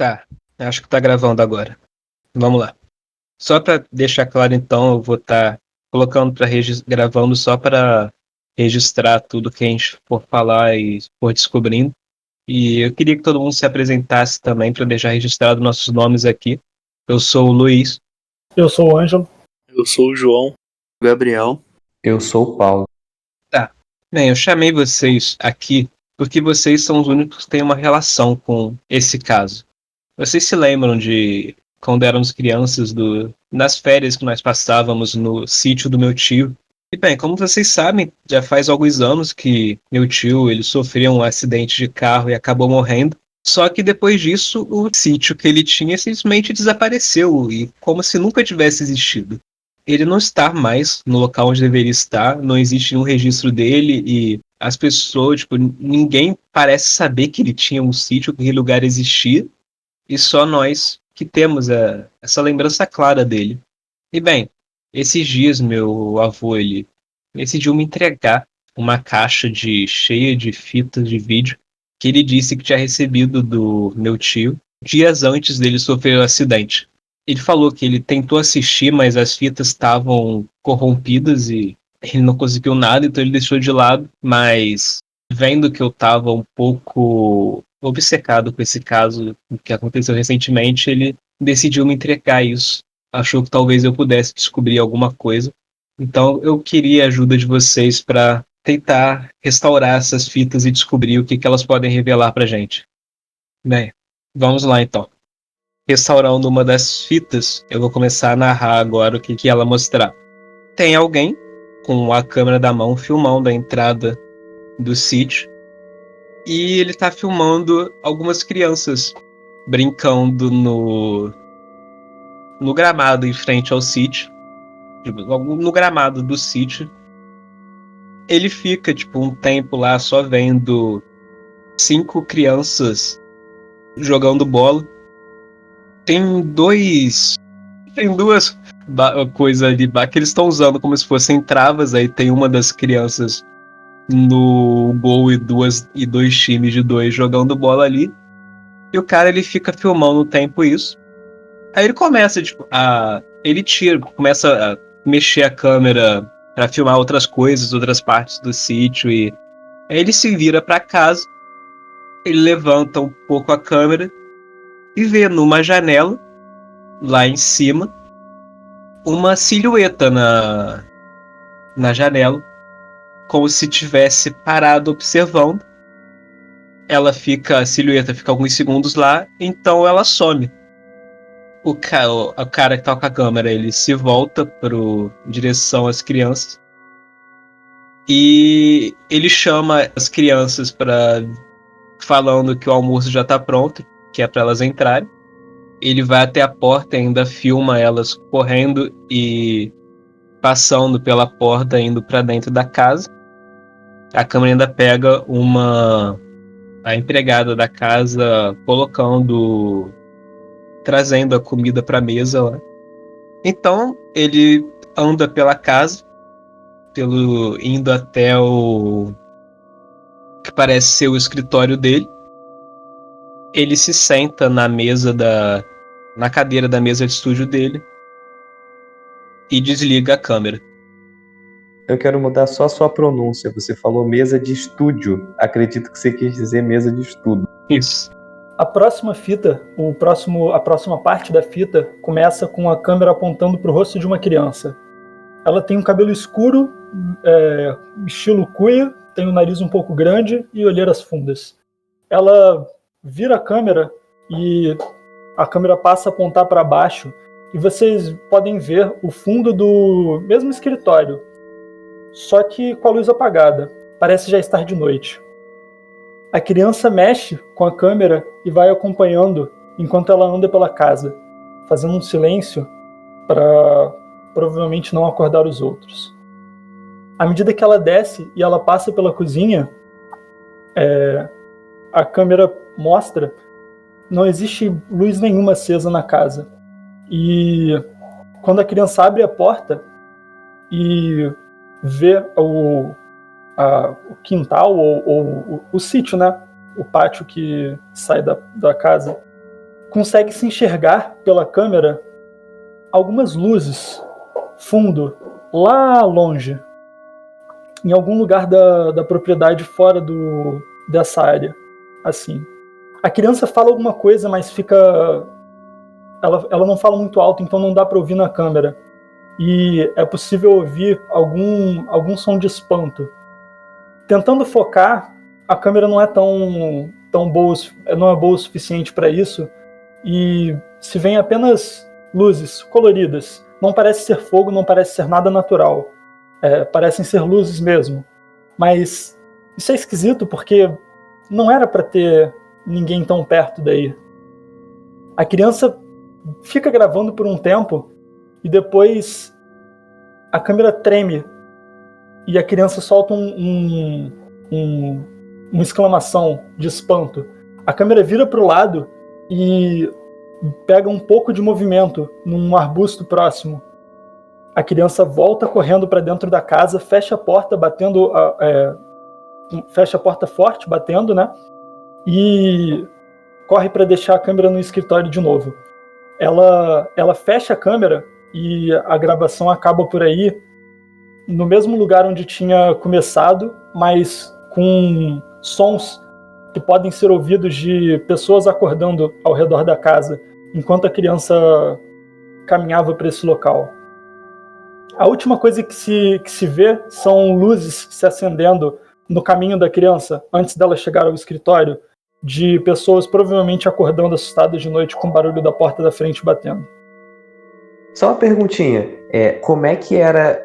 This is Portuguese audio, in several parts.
Tá, acho que tá gravando agora. Vamos lá. Só para deixar claro, então, eu vou estar colocando para gravando só para registrar tudo que a gente for falar e for descobrindo. E eu queria que todo mundo se apresentasse também para deixar registrado nossos nomes aqui. Eu sou o Luiz. Eu sou o Ângelo. Eu sou o João. Gabriel. Eu sou o Paulo. Tá. Bem, eu chamei vocês aqui porque vocês são os únicos que têm uma relação com esse caso. Vocês se lembram de quando éramos crianças, nas férias que nós passávamos no sítio do meu tio? E bem, como vocês sabem, já faz alguns anos que meu tio ele sofreu um acidente de carro e acabou morrendo. Só que depois disso, o sítio que ele tinha simplesmente desapareceu e como se nunca tivesse existido. Ele não está mais no local onde deveria estar, não existe nenhum registro dele e as pessoas, tipo, ninguém parece saber que ele tinha um sítio, que aquele lugar existia. E só nós que temos essa lembrança clara dele. E bem, esses dias meu avô ele decidiu me entregar uma caixa cheia de fitas de vídeo que ele disse que tinha recebido do meu tio dias antes dele sofrer o acidente. Ele falou que ele tentou assistir, mas as fitas estavam corrompidas e ele não conseguiu nada, então ele deixou de lado, mas vendo que eu estava um pouco obcecado com esse caso que aconteceu recentemente, ele decidiu me entregar isso. Achou que talvez eu pudesse descobrir alguma coisa. Então eu queria a ajuda de vocês para tentar restaurar essas fitas e descobrir o que elas podem revelar pra gente. Bem, vamos lá então. Restaurando uma das fitas, eu vou começar a narrar agora o que ela mostrar. Tem alguém com a câmera da mão filmando a entrada do sítio e ele tá filmando algumas crianças brincando no gramado em frente ao sítio, no gramado do sítio. Ele fica um tempo lá só vendo 5 crianças jogando bola. Tem duas coisas ali que eles estão usando como se fossem travas. Aí tem uma das crianças no gol e dois times de 2 jogando bola ali. E o cara ele fica filmando o tempo isso. Aí ele começa começa a mexer a câmera para filmar outras coisas, outras partes do sítio e aí ele se vira para casa. Ele levanta um pouco a câmera e vê numa janela lá em cima uma silhueta na janela, como se tivesse parado observando. A silhueta fica alguns segundos lá, então ela some. O cara que tá com a câmera, ele se volta em direção às crianças e ele chama as crianças falando que o almoço já tá pronto, que é para elas entrarem. Ele vai até a porta e ainda filma elas correndo e passando pela porta, indo para dentro da casa. A câmera ainda pega a empregada da casa trazendo a comida para a mesa lá. Então ele anda pela casa, indo até o que parece ser o escritório dele. Ele se senta na cadeira da mesa de estúdio dele e desliga a câmera. Eu quero mudar só a sua pronúncia. Você falou mesa de estúdio. Acredito que você quis dizer mesa de estudo. Isso. A próxima fita, a próxima parte da fita começa com a câmera apontando para o rosto de uma criança. Ela tem um cabelo escuro, estilo cuia, tem o nariz um pouco grande e olheiras fundas. Ela vira a câmera e a câmera passa a apontar para baixo e vocês podem ver o fundo do mesmo escritório, só que com a luz apagada. Parece já estar de noite. A criança mexe com a câmera e vai acompanhando enquanto ela anda pela casa, fazendo um silêncio para provavelmente não acordar os outros. À medida que ela desce e ela passa pela cozinha, a câmera mostra não existe luz nenhuma acesa na casa. E quando a criança abre a porta e vê o quintal ou o sítio, né? O pátio que sai da casa, consegue se enxergar pela câmera algumas luzes, fundo, lá longe, em algum lugar da propriedade fora dessa área, assim. A criança fala alguma coisa, mas ela não fala muito alto, então não dá para ouvir na câmera. E é possível ouvir algum som de espanto. Tentando focar, a câmera não é tão boa, não é boa o suficiente para isso, e se vêem apenas luzes coloridas. Não parece ser fogo, não parece ser nada natural. Parecem ser luzes mesmo. Mas isso é esquisito porque não era para ter ninguém tão perto daí. A criança fica gravando por um tempo e depois a câmera treme e a criança solta uma exclamação de espanto. A câmera vira para o lado e pega um pouco de movimento num arbusto próximo. A criança volta correndo para dentro da casa, fecha a porta fecha a porta forte, batendo, né? E corre para deixar a câmera no escritório de novo. Ela fecha a câmera e a gravação acaba por aí, no mesmo lugar onde tinha começado, mas com sons que podem ser ouvidos de pessoas acordando ao redor da casa, enquanto a criança caminhava para esse local. A última coisa que se vê são luzes se acendendo no caminho da criança, antes dela chegar ao escritório, de pessoas provavelmente acordando assustadas de noite com o barulho da porta da frente batendo. Só uma perguntinha, como é que era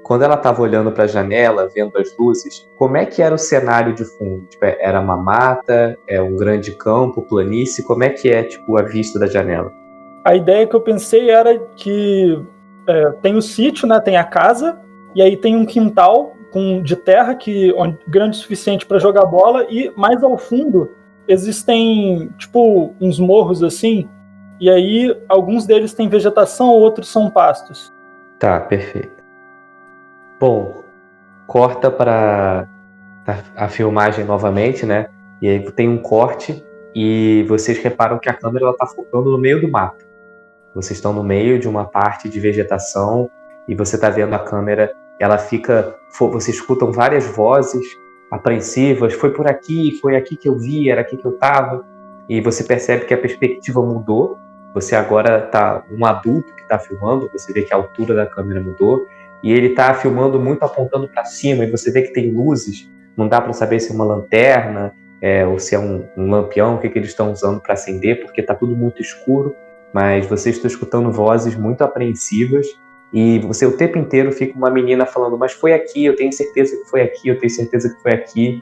quando ela estava olhando para a janela, vendo as luzes, como é que era o cenário de fundo? Tipo, era uma mata, um grande campo, planície, como é que é tipo, a vista da janela? A ideia que eu pensei era que tem o sítio, né, tem a casa, e aí tem um quintal de terra grande o suficiente para jogar bola, e mais ao fundo existem tipo uns morros assim, e aí alguns deles têm vegetação, outros são pastos. Tá, perfeito. Bom, corta para a filmagem novamente, né? E aí tem um corte e vocês reparam que a câmera está focando no meio do mato. Vocês estão no meio de uma parte de vegetação e você está vendo a câmera, vocês escutam várias vozes apreensivas, foi aqui que eu vi, era aqui que eu estava. E você percebe que a perspectiva mudou. Você agora está um adulto que está filmando, você vê que a altura da câmera mudou, e ele está filmando muito apontando para cima, e você vê que tem luzes, não dá para saber se é uma lanterna, ou se é um lampião, o que eles estão usando para acender, porque está tudo muito escuro, mas você está escutando vozes muito apreensivas, e você o tempo inteiro fica uma menina falando, mas foi aqui, eu tenho certeza que foi aqui, eu tenho certeza que foi aqui.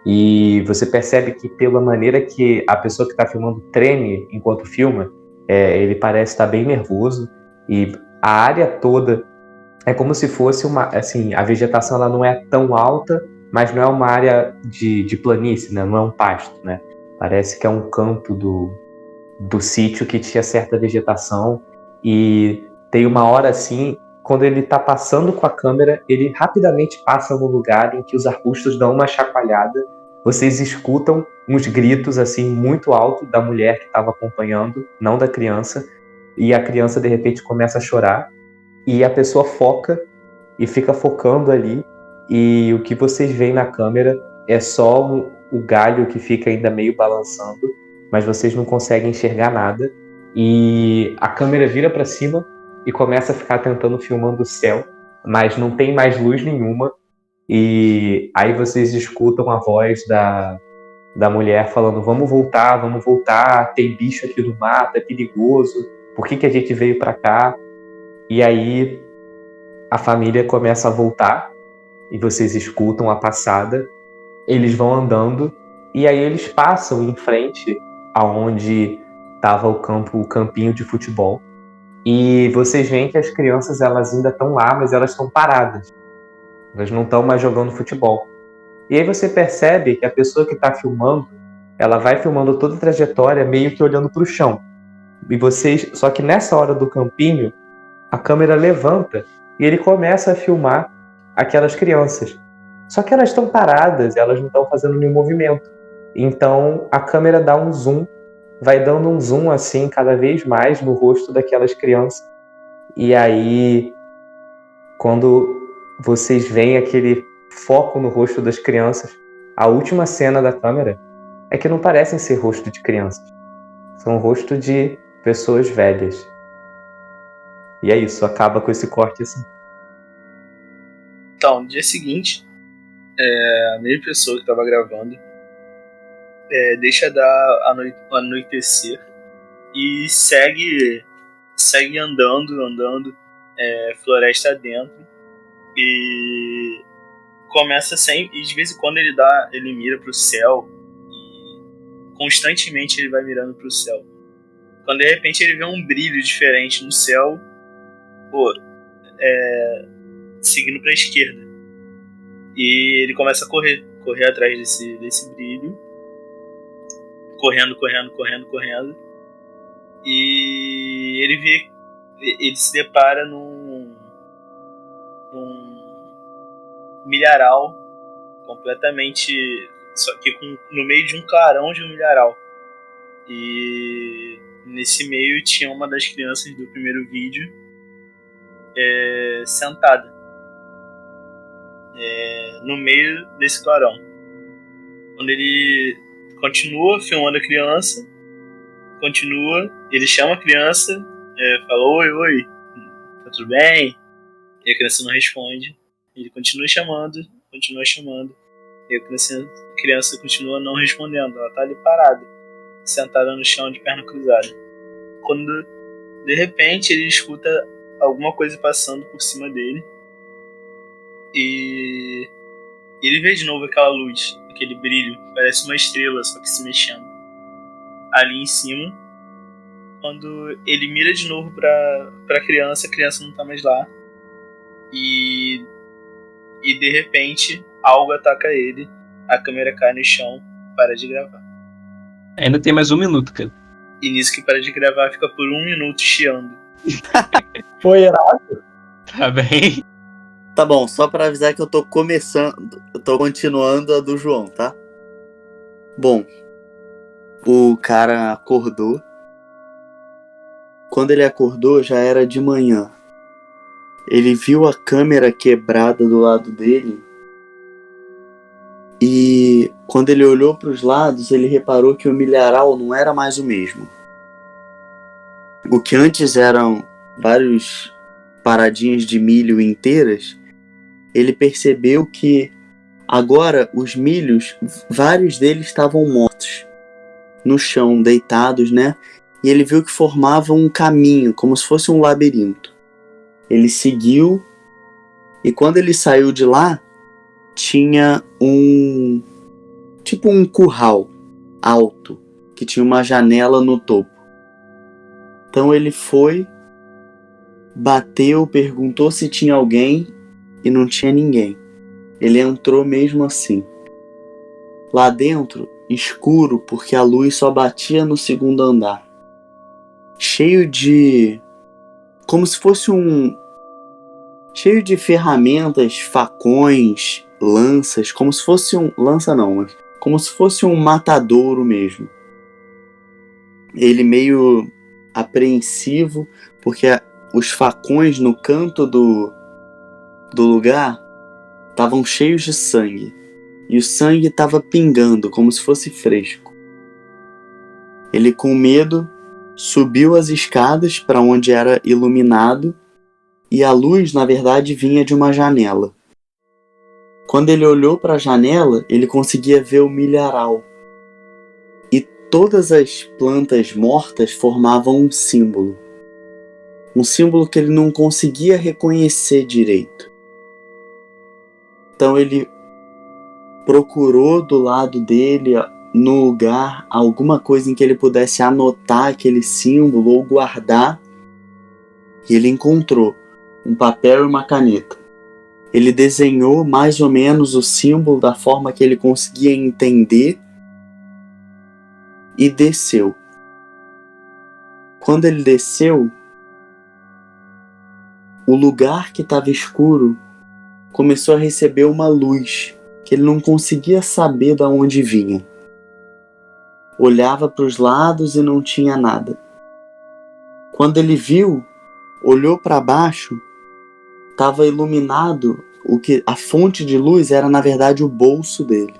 E você percebe que pela maneira que a pessoa que está filmando treme enquanto filma, ele parece estar bem nervoso, e a área toda é como se fosse a vegetação ela não é tão alta, mas não é uma área de planície, né? Não é um pasto, né? Parece que é um campo do sítio que tinha certa vegetação, e tem uma hora assim, quando ele está passando com a câmera, ele rapidamente passa no lugar em que os arbustos dão uma chacoalhada. Vocês escutam uns gritos assim muito alto da mulher que estava acompanhando, não da criança, e a criança de repente começa a chorar, e a pessoa foca e fica focando ali, e o que vocês veem na câmera é só o galho que fica ainda meio balançando, mas vocês não conseguem enxergar nada, e a câmera vira para cima e começa a ficar tentando filmando o céu, mas não tem mais luz nenhuma, e aí vocês escutam a voz da mulher falando, vamos voltar, tem bicho aqui no mato, é perigoso, por que a gente veio para cá? E aí a família começa a voltar, e vocês escutam a passada, eles vão andando, e aí eles passam em frente aonde estava o campinho de futebol, e vocês veem que as crianças elas ainda estão lá, mas elas estão paradas, elas não estão mais jogando futebol. E aí você percebe que a pessoa que está filmando, ela vai filmando toda a trajetória meio que olhando para o chão, só que nessa hora do campinho a câmera levanta e ele começa a filmar aquelas crianças. Só que elas estão paradas, elas não estão fazendo nenhum movimento. Então a câmera dá um zoom vai dando um zoom assim cada vez mais no rosto daquelas crianças. E aí, quando vocês veem aquele foco no rosto das crianças, a última cena da câmera é que não parecem ser rosto de crianças. São rosto de pessoas velhas. E é isso, acaba com esse corte assim. Então, no dia seguinte, a mesma pessoa que estava gravando deixa dar anoitecer e segue andando, floresta dentro, e começa e de vez em quando ele mira pro céu, e constantemente ele vai mirando pro céu. Quando de repente ele vê um brilho diferente no céu, seguindo pra esquerda, e ele começa a correr atrás desse brilho, correndo, e ele se depara num milharal completamente, só que no meio de um clarão de um milharal, e nesse meio tinha uma das crianças do primeiro vídeo sentada no meio desse clarão. Quando ele continua filmando a criança, ele chama a criança, fala: oi, tá tudo bem? E a criança não responde. Ele continua chamando, e a criança continua não respondendo. Ela tá ali parada, sentada no chão de perna cruzada. Quando de repente ele escuta alguma coisa passando por cima dele, e ele vê de novo aquela luz, aquele brilho, parece uma estrela, só que se mexendo ali em cima. Quando ele mira de novo pra criança, a criança não tá mais lá, e de repente algo ataca ele, a câmera cai no chão, para de gravar. Ainda tem mais 1 minuto, cara. E nisso que para de gravar, fica por 1 minuto chiando. Foi errado? Tá bem. Tá bom, só pra avisar que eu tô continuando a do João, tá? Bom, o cara acordou. Quando ele acordou, já era de manhã. Ele viu a câmera quebrada do lado dele. E quando ele olhou para os lados, ele reparou que o milharal não era mais o mesmo. O que antes eram vários paradinhas de milho inteiras, ele percebeu que agora os milhos, vários deles estavam mortos, no chão, deitados, né? E ele viu que formavam um caminho, como se fosse um labirinto. Ele seguiu, e quando ele saiu de lá, tinha um curral alto, que tinha uma janela no topo. Então ele foi, bateu, perguntou se tinha alguém, e não tinha ninguém. Ele entrou mesmo assim. Lá dentro, escuro, porque a luz só batia no segundo andar. Cheio de ferramentas, facões, lanças, como se fosse como se fosse um matadouro mesmo. Ele meio apreensivo, porque os facões no canto do lugar estavam cheios de sangue, e o sangue estava pingando como se fosse fresco. Ele, com medo, subiu as escadas para onde era iluminado, e a luz, na verdade, vinha de uma janela. Quando ele olhou para a janela, ele conseguia ver o milharal. E todas as plantas mortas formavam um símbolo. Um símbolo que ele não conseguia reconhecer direito. Então ele procurou do lado dele, no lugar, alguma coisa em que ele pudesse anotar aquele símbolo ou guardar. E ele encontrou um papel e uma caneta. Ele desenhou mais ou menos o símbolo da forma que ele conseguia entender e desceu. Quando ele desceu, o lugar que estava escuro começou a receber uma luz que ele não conseguia saber de onde vinha. olhava para os lados e não tinha nada. Quando ele viu, olhou para baixo, estava iluminado, a fonte de luz era na verdade o bolso dele.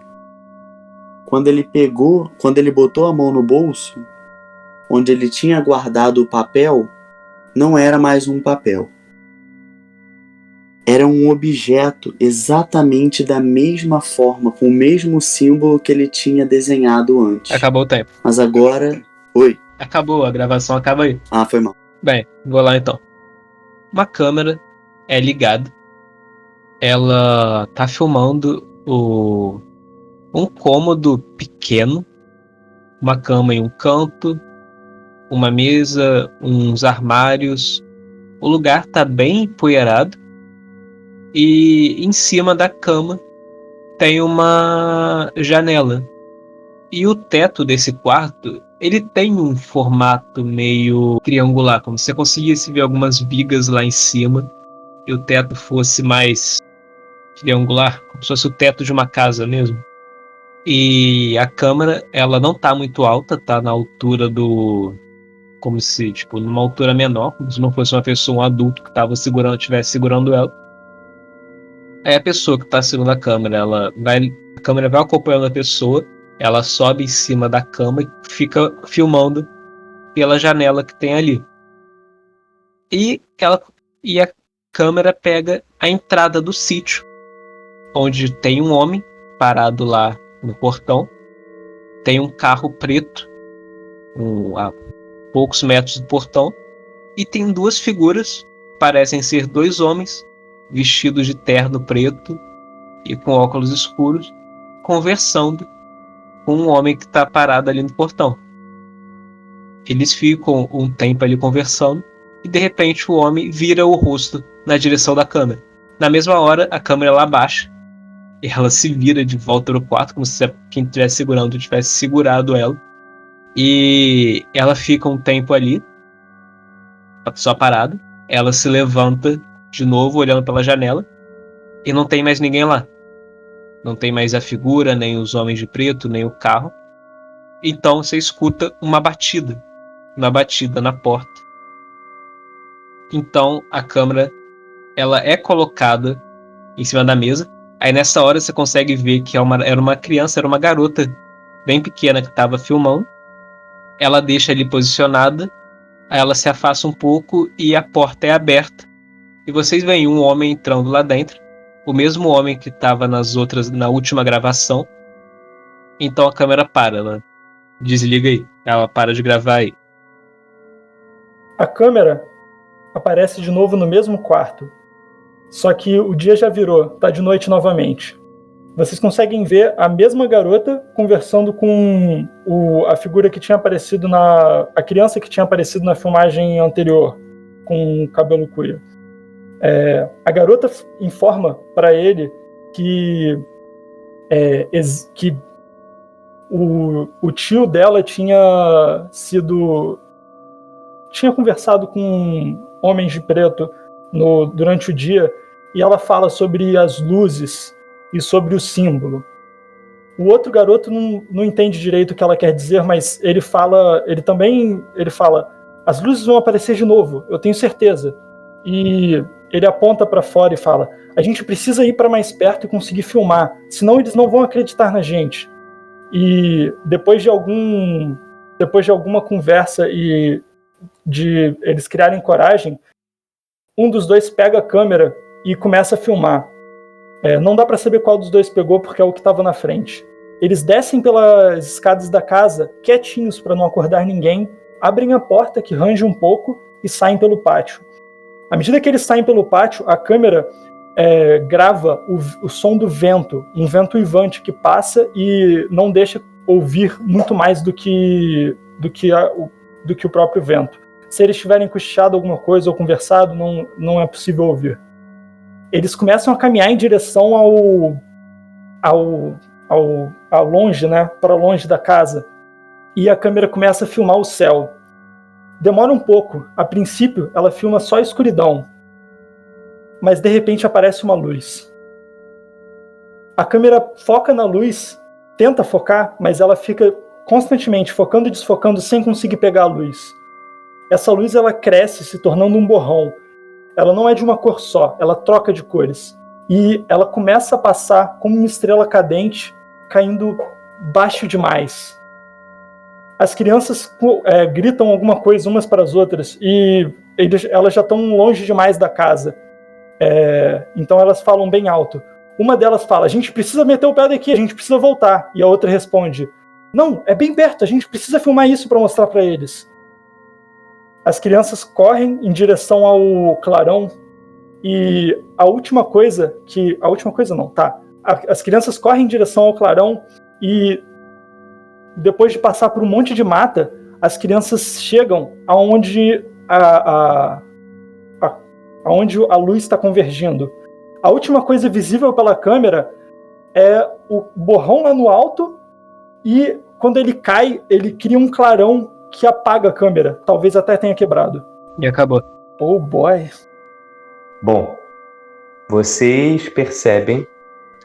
Quando ele botou a mão no bolso, onde ele tinha guardado o papel, não era mais um papel. Era um objeto exatamente da mesma forma, com o mesmo símbolo que ele tinha desenhado antes. Acabou o tempo. Mas agora... Oi. Acabou, a gravação acaba aí. Ah, foi mal. Bem, vou lá então. Uma câmera é ligada. Ela tá filmando um cômodo pequeno. Uma cama em um canto. Uma mesa, uns armários. O lugar tá bem empoeirado. E em cima da cama tem uma janela. E o teto desse quarto, ele tem um formato meio triangular, como se você conseguisse ver algumas vigas lá em cima e o teto fosse mais triangular, como se fosse o teto de uma casa mesmo. E a câmera, ela não tá muito alta, tá na altura como se, tipo, numa altura menor, como se não fosse uma pessoa, um adulto que estivesse segurando ela. Aí a pessoa que tá segurando a câmera, a câmera vai acompanhando a pessoa, ela sobe em cima da cama e fica filmando pela janela que tem ali. E a câmera pega a entrada do sítio, onde tem um homem parado lá no portão, tem um carro preto a poucos metros do portão, e tem duas figuras, parecem ser dois homens, vestidos de terno preto e com óculos escuros, conversando com um homem que está parado ali no portão. Eles ficam um tempo ali conversando e de repente o homem vira o rosto na direção da câmera. Na mesma hora, a câmera ela abaixa e ela se vira de volta no quarto, como se quem estivesse segurando tivesse segurado ela. E ela fica um tempo ali, só parada. Ela se levanta de novo, olhando pela janela, e não tem mais ninguém lá. Não tem mais a figura, nem os homens de preto, nem o carro. Então você escuta uma batida na porta. Então a câmera ela é colocada em cima da mesa. Aí nessa hora você consegue ver que era uma criança, era uma garota bem pequena que estava filmando. Ela deixa ali posicionada, aí ela se afasta um pouco e a porta é aberta. E vocês veem um homem entrando lá dentro, o mesmo homem que estava na última gravação. Então a câmera para, ela desliga aí, ela para de gravar aí. A câmera aparece de novo no mesmo quarto, só que o dia já virou, tá de noite novamente. Vocês conseguem ver a mesma garota conversando com a figura que tinha aparecido a criança que tinha aparecido na filmagem anterior, com o cabelo cuia. A garota informa para ele que o tio dela tinha conversado com homens de preto durante o dia, e ela fala sobre as luzes e sobre o símbolo. O outro garoto não entende direito o que ela quer dizer, mas ele fala, as luzes vão aparecer de novo, eu tenho certeza. E ele aponta para fora e fala, a gente precisa ir para mais perto e conseguir filmar, senão eles não vão acreditar na gente. E depois de alguma conversa e de eles criarem coragem, um dos dois pega a câmera e começa a filmar. Não dá para saber qual dos dois pegou, porque é o que estava na frente. Eles descem pelas escadas da casa, quietinhos para não acordar ninguém, abrem a porta que range um pouco e saem pelo pátio. À medida que eles saem pelo pátio, a câmera grava o som do vento, um vento uivante que passa e não deixa ouvir muito mais do que o próprio vento. Se eles tiverem cochichado alguma coisa ou conversado, não é possível ouvir. Eles começam a caminhar em direção ao longe, né, para longe da casa, e a câmera começa a filmar o céu. Demora um pouco. A princípio, ela filma só a escuridão, mas de repente aparece uma luz. A câmera foca na luz, tenta focar, mas ela fica constantemente focando e desfocando sem conseguir pegar a luz. Essa luz ela cresce, se tornando um borrão. Ela não é de uma cor só, ela troca de cores. E ela começa a passar como uma estrela cadente, caindo baixo demais. As crianças gritam alguma coisa umas para as outras e elas já estão longe demais da casa. Então elas falam bem alto. Uma delas fala, a gente precisa meter o pé daqui, a gente precisa voltar. E a outra responde, não, é bem perto, a gente precisa filmar isso para mostrar para eles. As crianças correm em direção ao clarão e as crianças correm em direção ao clarão e depois de passar por um monte de mata, as crianças chegam aonde aonde a luz está convergindo. A última coisa visível pela câmera é o borrão lá no alto e quando ele cai, ele cria um clarão que apaga a câmera. Talvez até tenha quebrado. E acabou. Oh boy. Bom, vocês percebem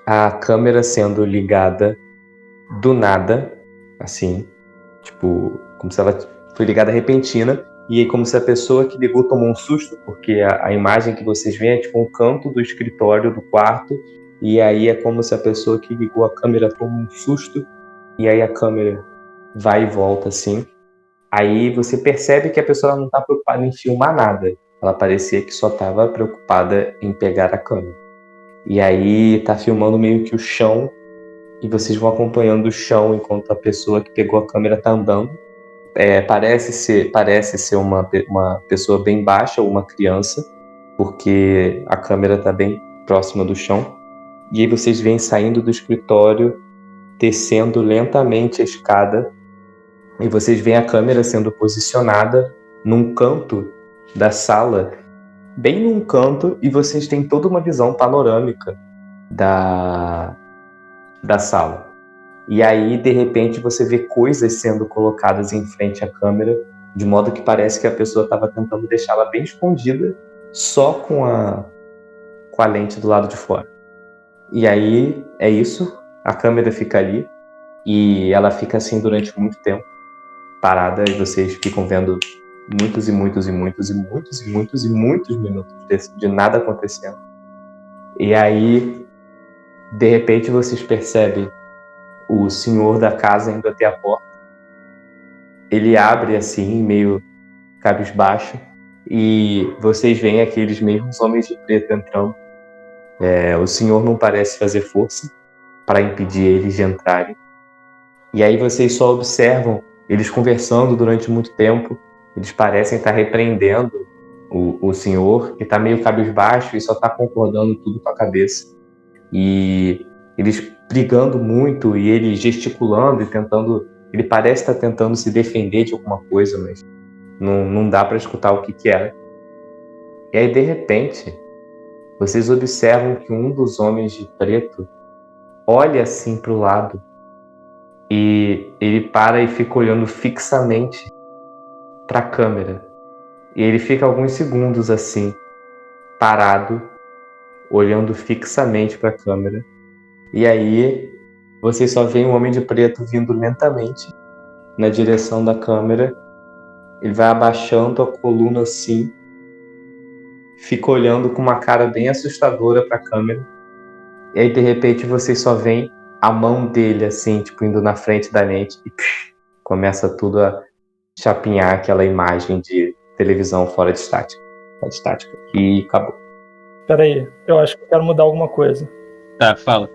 a câmera sendo ligada do nada, assim, tipo, como se ela foi ligada repentina, e aí como se a pessoa que ligou tomou um susto, porque a imagem que vocês veem é tipo um canto do escritório do quarto, e aí é como se a pessoa que ligou a câmera tomou um susto, e aí a câmera vai e volta assim. Aí você percebe que a pessoa não está preocupada em filmar nada. Ela parecia que só estava preocupada em pegar a câmera. E aí tá filmando meio que o chão e vocês vão acompanhando o chão enquanto a pessoa que pegou a câmera tá andando. Parece ser uma pessoa bem baixa ou uma criança, porque a câmera tá bem próxima do chão. E aí vocês vêm saindo do escritório, descendo lentamente a escada, e vocês veem a câmera sendo posicionada num canto da sala, bem num canto, e vocês têm toda uma visão panorâmica da sala. E aí, de repente, você vê coisas sendo colocadas em frente à câmera, de modo que parece que a pessoa estava tentando deixá-la bem escondida, só com a lente do lado de fora. E aí, é isso, a câmera fica ali, e ela fica assim durante muito tempo, parada, e vocês ficam vendo muitos e muitos e muitos e muitos e muitos e muitos minutos de nada acontecendo. E aí, de repente, vocês percebem o senhor da casa indo até a porta. Ele abre assim, meio cabisbaixo, e vocês veem aqueles mesmos homens de preto entrando. O senhor não parece fazer força para impedir eles de entrarem. E aí vocês só observam eles conversando durante muito tempo. Eles parecem estar repreendendo o senhor, que está meio cabisbaixo e só está concordando tudo com a cabeça. E eles brigando muito e ele gesticulando e tentando... Ele parece estar tentando se defender de alguma coisa, mas não dá para escutar o que era. E aí, de repente, vocês observam que um dos homens de preto olha assim para o lado e ele para e fica olhando fixamente para a câmera. E ele fica alguns segundos assim, parado, olhando fixamente para a câmera. E aí, vocês só veem um homem de preto vindo lentamente na direção da câmera. Ele vai abaixando a coluna assim, fica olhando com uma cara bem assustadora para a câmera. E aí, de repente, vocês só veem a mão dele assim, tipo, indo na frente da lente e começa tudo a chapinhar aquela imagem de televisão fora de estática. E acabou. Peraí, eu acho que eu quero mudar alguma coisa. Tá, fala.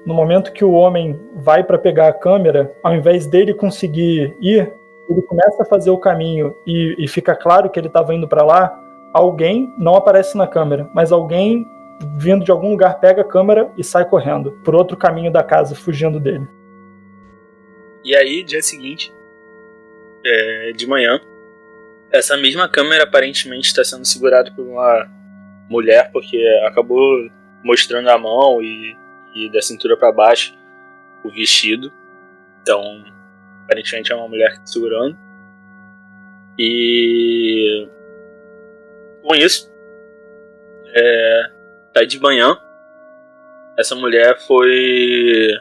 No momento que o homem vai para pegar a câmera, ao invés dele conseguir ir, ele começa a fazer o caminho e fica claro que ele estava indo para lá. Alguém não aparece na câmera, mas alguém vindo de algum lugar pega a câmera e sai correndo por outro caminho da casa, fugindo dele. E aí, dia seguinte, de manhã, essa mesma câmera aparentemente está sendo segurada por uma mulher, porque acabou mostrando a mão e da cintura para baixo o vestido. Então, aparentemente é uma mulher que está segurando. E com isso, tá de manhã, essa mulher foi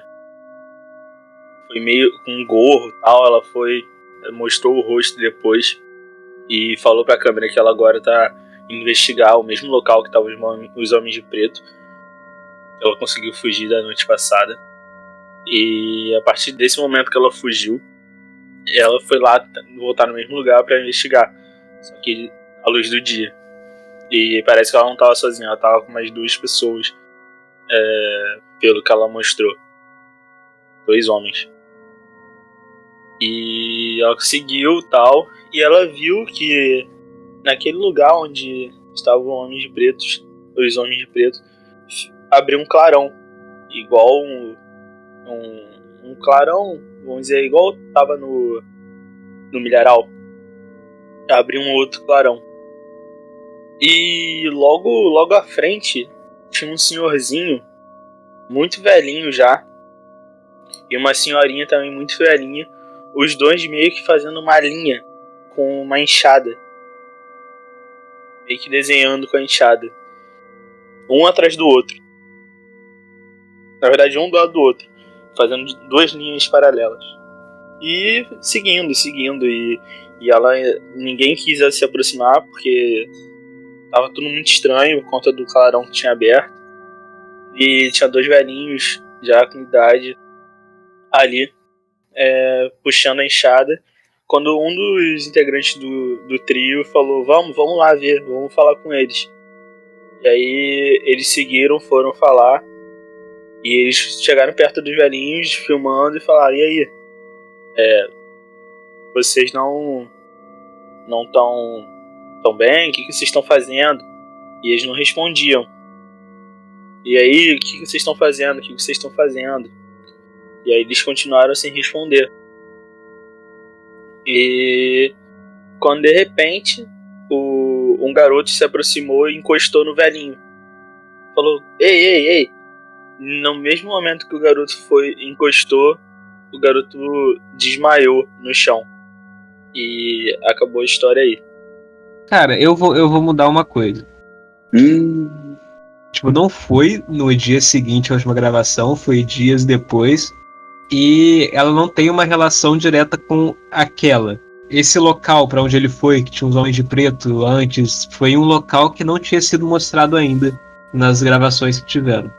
foi meio com um gorro e tal. Ela mostrou o rosto depois e falou pra câmera que ela agora tá indo investigar o mesmo local que estavam os homens de preto. Ela conseguiu fugir da noite passada. E a partir desse momento que ela fugiu, ela foi lá voltar no mesmo lugar pra investigar. Só que à luz do dia. E parece que ela não tava sozinha, ela tava com mais 2 pessoas. Pelo que ela mostrou. 2 homens. E ela seguiu tal. E ela viu que naquele lugar onde estavam os homens de preto, abriu um clarão. Igual um clarão, vamos dizer, igual tava no milharal. Abriu um outro clarão. E logo à frente tinha um senhorzinho muito velhinho já, e uma senhorinha também muito velhinha, os dois meio que fazendo uma linha com uma enxada, meio que desenhando com a enxada, um atrás do outro, na verdade um do lado do outro, fazendo 2 linhas paralelas e seguindo, e ninguém quis se aproximar porque tava tudo muito estranho por conta do clarão que tinha aberto. E tinha 2 velhinhos já com idade ali puxando a enxada. Quando um dos integrantes do trio falou: vamos lá ver, vamos falar com eles. E aí eles seguiram, foram falar. E eles chegaram perto dos velhinhos filmando e falaram: e aí? Vocês não tão bem? O que vocês estão fazendo? E eles não respondiam. E aí, o que vocês estão fazendo? O que vocês estão fazendo? E aí eles continuaram sem responder. E quando de repente um garoto se aproximou e encostou no velhinho. Falou: ei. No mesmo momento que o garoto encostou, o garoto desmaiou no chão. E acabou a história aí. Cara, eu vou mudar uma coisa. Tipo, não foi no dia seguinte à última gravação, foi dias depois. E ela não tem uma relação direta com aquela. Esse local para onde ele foi, que tinha uns homens de preto antes, foi um local que não tinha sido mostrado ainda nas gravações que tiveram.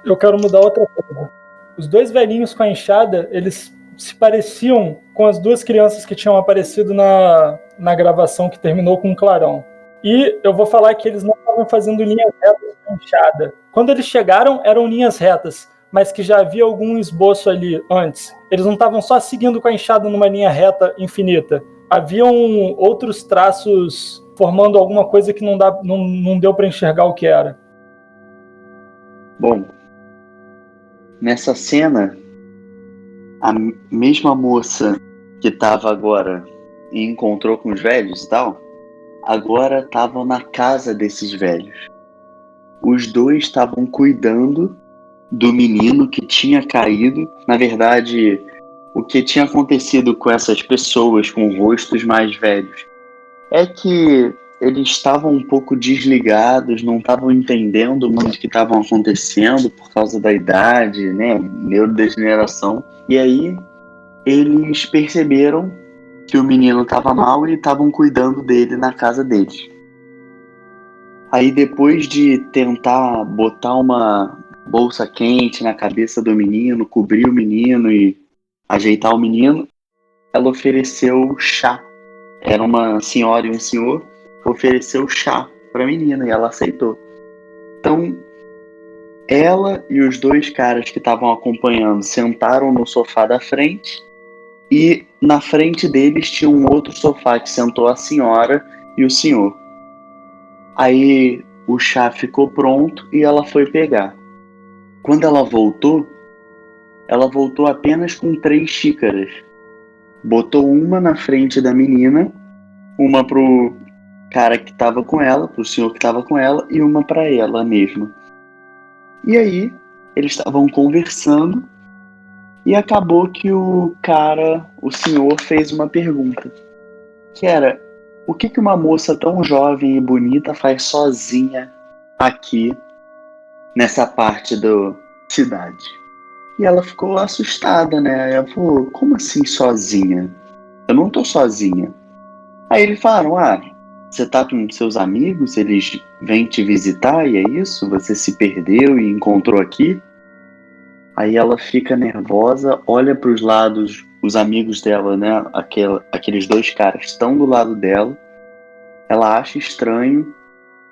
Eu quero mudar outra coisa. Os 2 velhinhos com a enxada, eles se pareciam com as 2 crianças que tinham aparecido na gravação que terminou com um clarão. E eu vou falar que eles não estavam fazendo linhas retas com enxada. Quando eles chegaram, eram linhas retas, mas que já havia algum esboço ali antes. Eles não estavam só seguindo com a enxada numa linha reta infinita. Haviam outros traços formando alguma coisa que não deu para enxergar o que era. Bom, nessa cena, a mesma moça que estava agora e encontrou com os velhos e tal, agora estavam na casa desses velhos. Os 2 estavam cuidando do menino que tinha caído. Na verdade, o que tinha acontecido com essas pessoas com rostos mais velhos é que eles estavam um pouco desligados, não estavam entendendo muito o que estavam acontecendo por causa da idade, né, neurodegeneração. E aí eles perceberam que o menino estava mal e estavam cuidando dele na casa deles. Aí depois de tentar botar uma bolsa quente na cabeça do menino, cobrir o menino e ajeitar o menino, ela ofereceu chá. Era uma senhora e um senhor, ofereceu chá para a menina e ela aceitou. Então, ela e os 2 caras que estavam acompanhando sentaram no sofá da frente e na frente deles tinha um outro sofá que sentou a senhora e o senhor. Aí o chá ficou pronto e ela foi pegar. Quando ela voltou apenas com 3 xícaras. Botou uma na frente da menina, uma pro cara que estava com ela, pro senhor que estava com ela, e uma para ela mesma. E aí, eles estavam conversando e acabou que o senhor fez uma pergunta, que era: o que uma moça tão jovem e bonita faz sozinha aqui nessa parte da cidade? E ela ficou assustada, né? Ela falou, como assim sozinha? Eu não tô sozinha. Aí eles falaram, você tá com seus amigos, eles vêm te visitar e é isso? Você se perdeu e encontrou aqui? Aí ela fica nervosa, olha para os lados, os amigos dela, né? Aqueles 2 caras estão do lado dela. Ela acha estranho,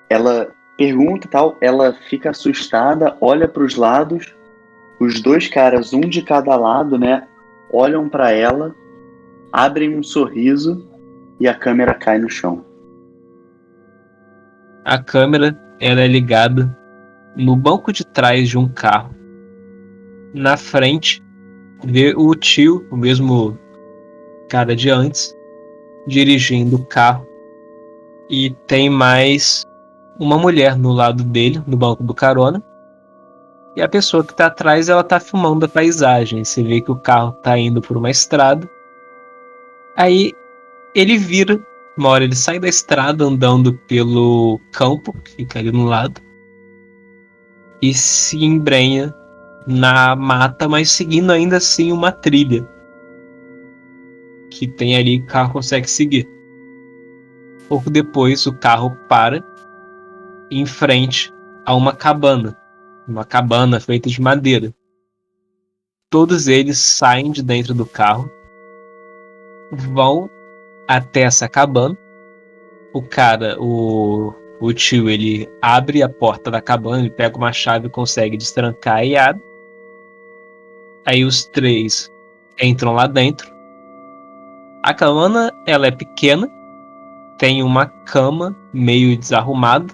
ela pergunta e tal, ela fica assustada, olha para os lados, os 2 caras, um de cada lado, né? Olham para ela, abrem um sorriso e a câmera cai no chão. A câmera ela é ligada no banco de trás de um carro. Na frente, vê o tio, o mesmo cara de antes, dirigindo o carro. E tem mais uma mulher no lado dele, no banco do carona. E a pessoa que está atrás, ela tá filmando a paisagem. Você vê que o carro tá indo por uma estrada. Aí ele vira, uma hora ele sai da estrada andando pelo campo, que fica ali no lado. E se embrenha na mata, mas seguindo ainda assim uma trilha que tem ali, o carro consegue seguir. Pouco depois o carro para em frente a uma cabana feita de madeira. Todos eles saem de dentro do carro, vão até essa cabana. O tio, ele abre a porta da cabana, ele pega uma chave e consegue destrancar e abre. Aí os 3 entram lá dentro. A cabana, ela é pequena, tem uma cama meio desarrumada,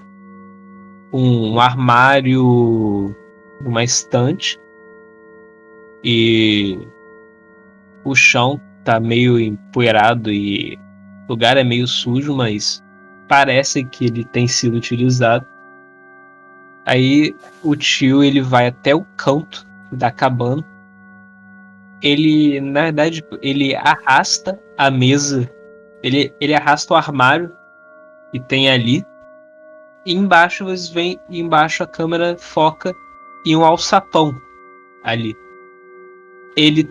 um armário, uma estante, e o chão tá meio empoeirado e o lugar é meio sujo, mas parece que ele tem sido utilizado. Aí o tio, ele vai até o canto da cabana. Ele, na verdade, ele arrasta a mesa, ele arrasta o armário que tem ali. E embaixo a câmera foca em um alçapão ali. Ele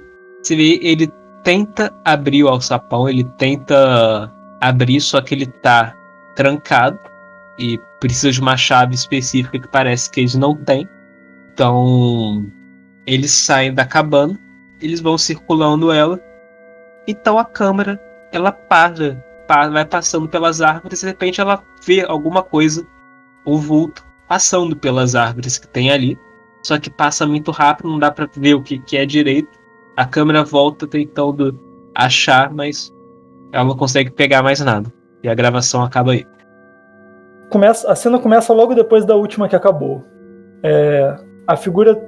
tenta abrir o alçapão, ele tenta abrir, só que ele tá trancado e precisa de uma chave específica que parece que eles não têm. Então eles saem da cabana, eles vão circulando ela. Então a câmera, ela vai passando pelas árvores, e de repente ela vê alguma coisa, o vulto, passando pelas árvores que tem ali. Só que passa muito rápido, não dá pra ver o que é direito. A câmera volta tentando achar, mas ela não consegue pegar mais nada. E a gravação acaba aí. A cena começa logo depois da última que acabou. A figura,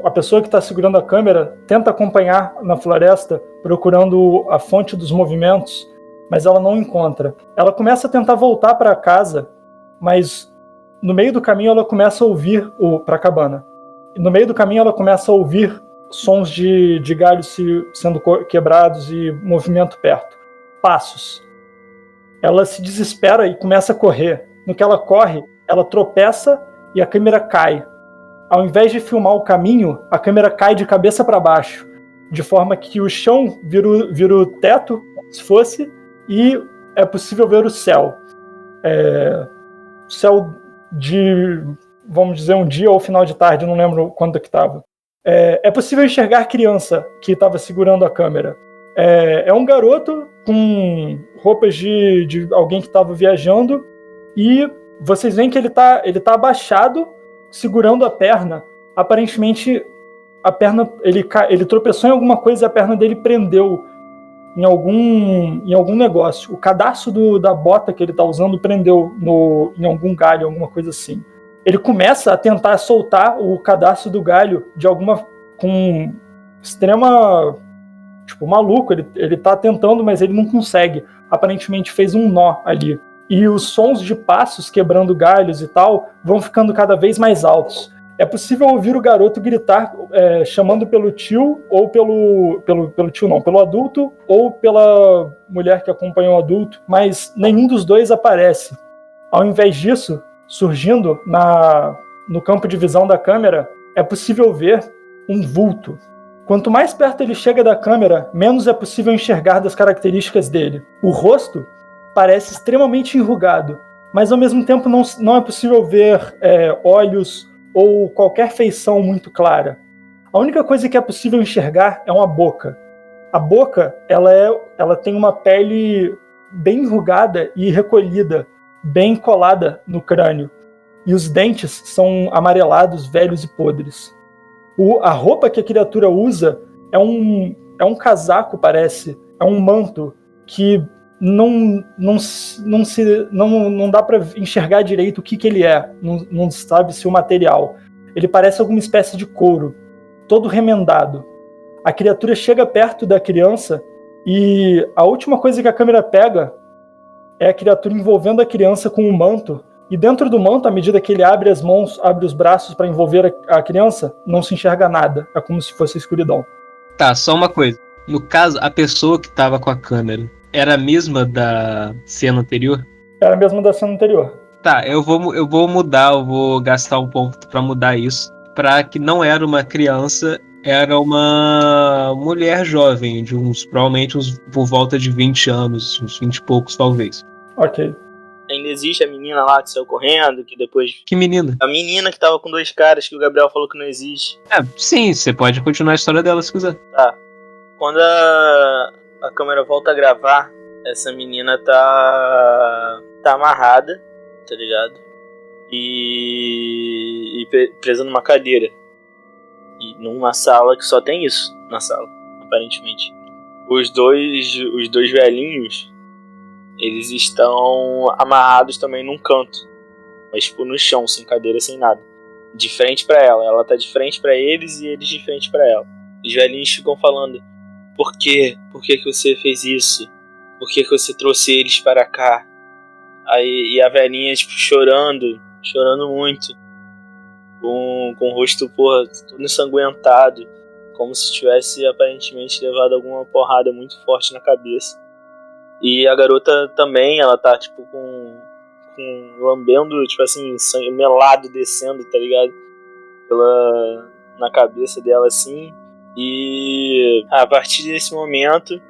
a pessoa que está segurando a câmera tenta acompanhar na floresta, procurando a fonte dos movimentos, mas ela não encontra. Ela começa a tentar voltar para casa, mas no meio do caminho ela começa a ouvir para a cabana. No meio do caminho ela começa a ouvir sons de galhos sendo quebrados e movimento perto. Passos. Ela se desespera e começa a correr. No que ela corre, ela tropeça e a câmera cai. Ao invés de filmar o caminho, a câmera cai de cabeça para baixo, de forma que o chão vira o teto, se fosse, e é possível ver o céu. O céu de, vamos dizer, um dia ou final de tarde, não lembro quando que estava. É possível enxergar a criança que estava segurando a câmera. É um garoto com roupas de alguém que estava viajando, e vocês veem que ele tá abaixado, segurando a perna. Aparentemente, a perna, ele tropeçou em alguma coisa e a perna dele prendeu em algum negócio. O cadarço da bota que ele está usando prendeu em algum galho, alguma coisa assim. Ele começa a tentar soltar o cadarço do galho com extrema, maluco. Ele tá tentando, mas ele não consegue. Aparentemente fez um nó ali. E os sons de passos quebrando galhos e tal vão ficando cada vez mais altos. É possível ouvir o garoto gritar, chamando pelo tio, ou pelo tio não, pelo adulto, ou pela mulher que acompanha o adulto, mas nenhum dos dois aparece. Ao invés disso, surgindo no campo de visão da câmera, é possível ver um vulto. Quanto mais perto ele chega da câmera, menos é possível enxergar das características dele. O rosto parece extremamente enrugado, mas ao mesmo tempo não é possível ver olhos ou qualquer feição muito clara. A única coisa que é possível enxergar é uma boca. A boca ela tem uma pele bem enrugada e recolhida, bem colada no crânio. E os dentes são amarelados, velhos e podres. A roupa que a criatura usa é um casaco, parece. É um manto que não dá para enxergar direito o que ele é. Não sabe se o material. Ele parece alguma espécie de couro, todo remendado. A criatura chega perto da criança e a última coisa que a câmera pega é a criatura envolvendo a criança com um manto. E dentro do manto, à medida que ele abre as mãos, abre os braços para envolver a criança, não se enxerga nada. É como se fosse escuridão. Tá, só uma coisa. No caso, a pessoa que tava com a câmera era a mesma da cena anterior? Era a mesma da cena anterior. Tá, eu vou gastar um ponto pra mudar isso. Pra que não era uma criança, era uma mulher jovem, provavelmente por volta de 20 anos, uns 20 e poucos talvez. Ok. Ainda existe a menina lá que saiu correndo, que depois... Que menina? A menina que tava com 2 caras, que o Gabriel falou que não existe. Sim, você pode continuar a história dela se quiser. Tá. Quando a câmera volta a gravar, essa menina tá amarrada, tá ligado? E presa numa cadeira. E numa sala que só tem isso, na sala, aparentemente. Os dois velhinhos, eles estão amarrados também num canto. Mas tipo no chão, sem cadeira, sem nada. De frente pra ela. Ela tá de frente pra eles e eles de frente pra ela. Os velhinhos ficam falando: Por quê? Por que você fez isso? Por que você trouxe eles para cá? E a velhinha, tipo, chorando muito. Com o rosto, todo ensanguentado. Como se tivesse, aparentemente, levado alguma porrada muito forte na cabeça. E a garota também, ela tá, tipo, lambendo, tipo assim, sangue melado descendo, tá ligado? Na cabeça dela, assim. E a partir desse momento,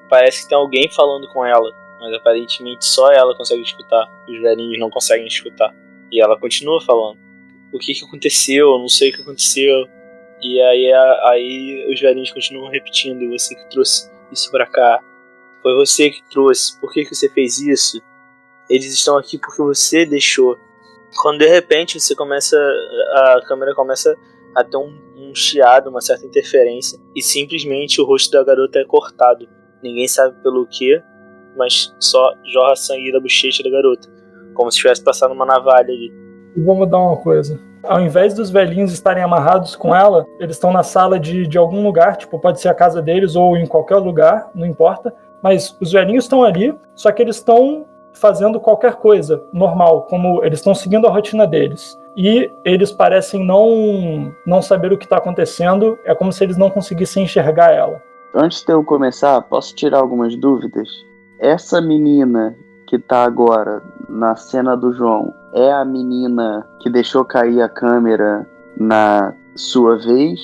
parece que tem alguém falando com ela. Mas aparentemente só ela consegue escutar. Os velhinhos não conseguem escutar. E ela continua falando: O que aconteceu? Eu não sei o que aconteceu. E aí os velhinhos continuam repetindo: E você que trouxe isso pra cá? Foi você que trouxe. Por que você fez isso? Eles estão aqui porque você deixou. Quando de repente a câmera começa a ter um chiado, uma certa interferência, e simplesmente o rosto da garota é cortado. Ninguém sabe pelo que, mas só jorra sangue da bochecha da garota, como se tivesse passado uma navalha ali. Vou mudar uma coisa. Ao invés dos velhinhos estarem amarrados com ela, eles estão na sala de algum lugar, tipo, pode ser a casa deles ou em qualquer lugar, não importa. Mas os velhinhos estão ali, só que eles estão fazendo qualquer coisa normal, como eles estão seguindo a rotina deles. E eles parecem não saber o que está acontecendo, é como se eles não conseguissem enxergar ela. Antes de eu começar, posso tirar algumas dúvidas? Essa menina que tá agora na cena do João é a menina que deixou cair a câmera na sua vez?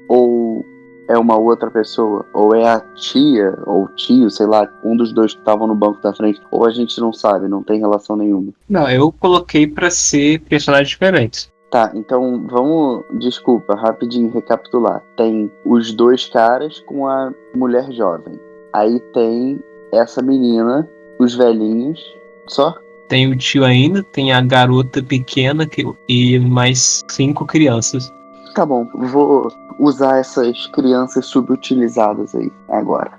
Ou é uma outra pessoa? Ou é a tia, ou tio, sei lá, um dos dois que estavam no banco da frente? Ou a gente não sabe, não tem relação nenhuma? Não, eu coloquei pra ser personagens diferentes. Tá, então vamos, desculpa, rapidinho recapitular. Tem os 2 caras com a mulher jovem. Aí tem essa menina, os velhinhos, só? Tem o tio ainda, tem a garota pequena e mais 5 crianças. Tá bom, vou usar essas crianças subutilizadas aí agora.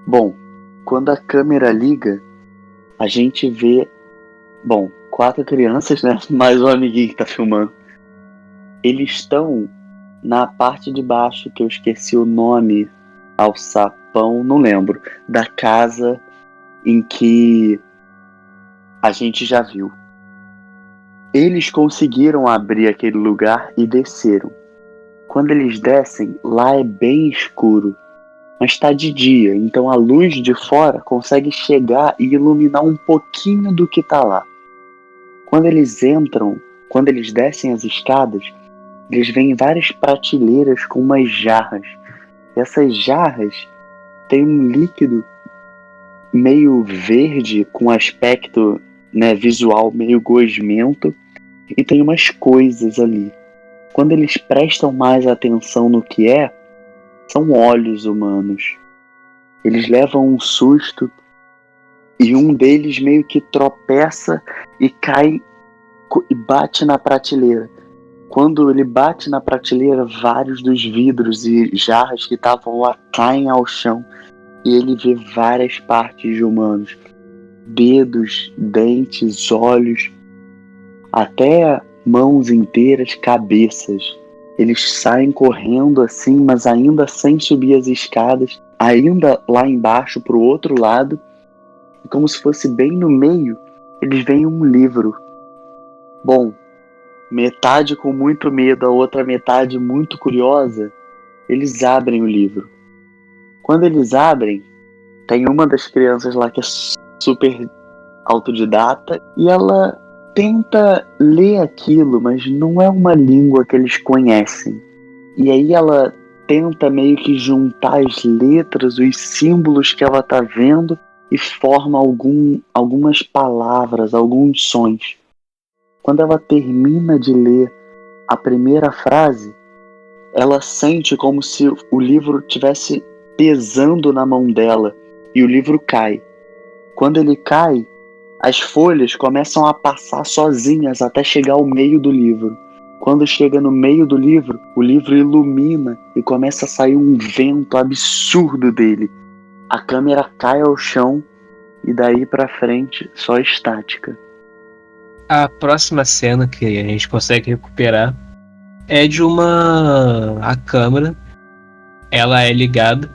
Bom, quando a câmera liga, a gente vê, 4 crianças, né? Mais um amiguinho que tá filmando. Eles estão na parte de baixo, que eu esqueci o nome, alçapão, não lembro, da casa em que a gente já viu. Eles conseguiram abrir aquele lugar e desceram. Quando eles descem, lá é bem escuro, mas está de dia, então a luz de fora consegue chegar e iluminar um pouquinho do que está lá. Quando eles descem as escadas, eles veem várias prateleiras com umas jarras. E essas jarras têm um líquido meio verde, com aspecto, né, visual meio gosmento, e tem umas coisas ali. Quando eles prestam mais atenção no que são olhos humanos. Eles levam um susto e um deles meio que tropeça e cai e bate na prateleira. Quando ele bate na prateleira, vários dos vidros e jarras que estavam lá caem ao chão e ele vê várias partes de humanos. Dedos, dentes, olhos, até mãos inteiras, cabeças. Eles saem correndo assim, mas ainda sem subir as escadas, ainda lá embaixo pro outro lado, e como se fosse bem no meio, eles veem um livro. Bom, metade com muito medo, a outra metade muito curiosa, eles abrem o livro. Quando eles abrem, tem uma das crianças lá que é super autodidata e ela tenta ler aquilo, mas não é uma língua que eles conhecem. E aí ela tenta meio que juntar as letras, os símbolos que ela tá vendo e forma algumas palavras, alguns sons. Quando ela termina de ler a primeira frase, ela sente como se o livro estivesse pesando na mão dela e o livro cai. Quando ele cai, as folhas começam a passar sozinhas até chegar ao meio do livro. Quando chega no meio do livro, o livro ilumina e começa a sair um vento absurdo dele. A câmera cai ao chão e daí pra frente só estática. A próxima cena que a gente consegue recuperar é de a câmera, ela é ligada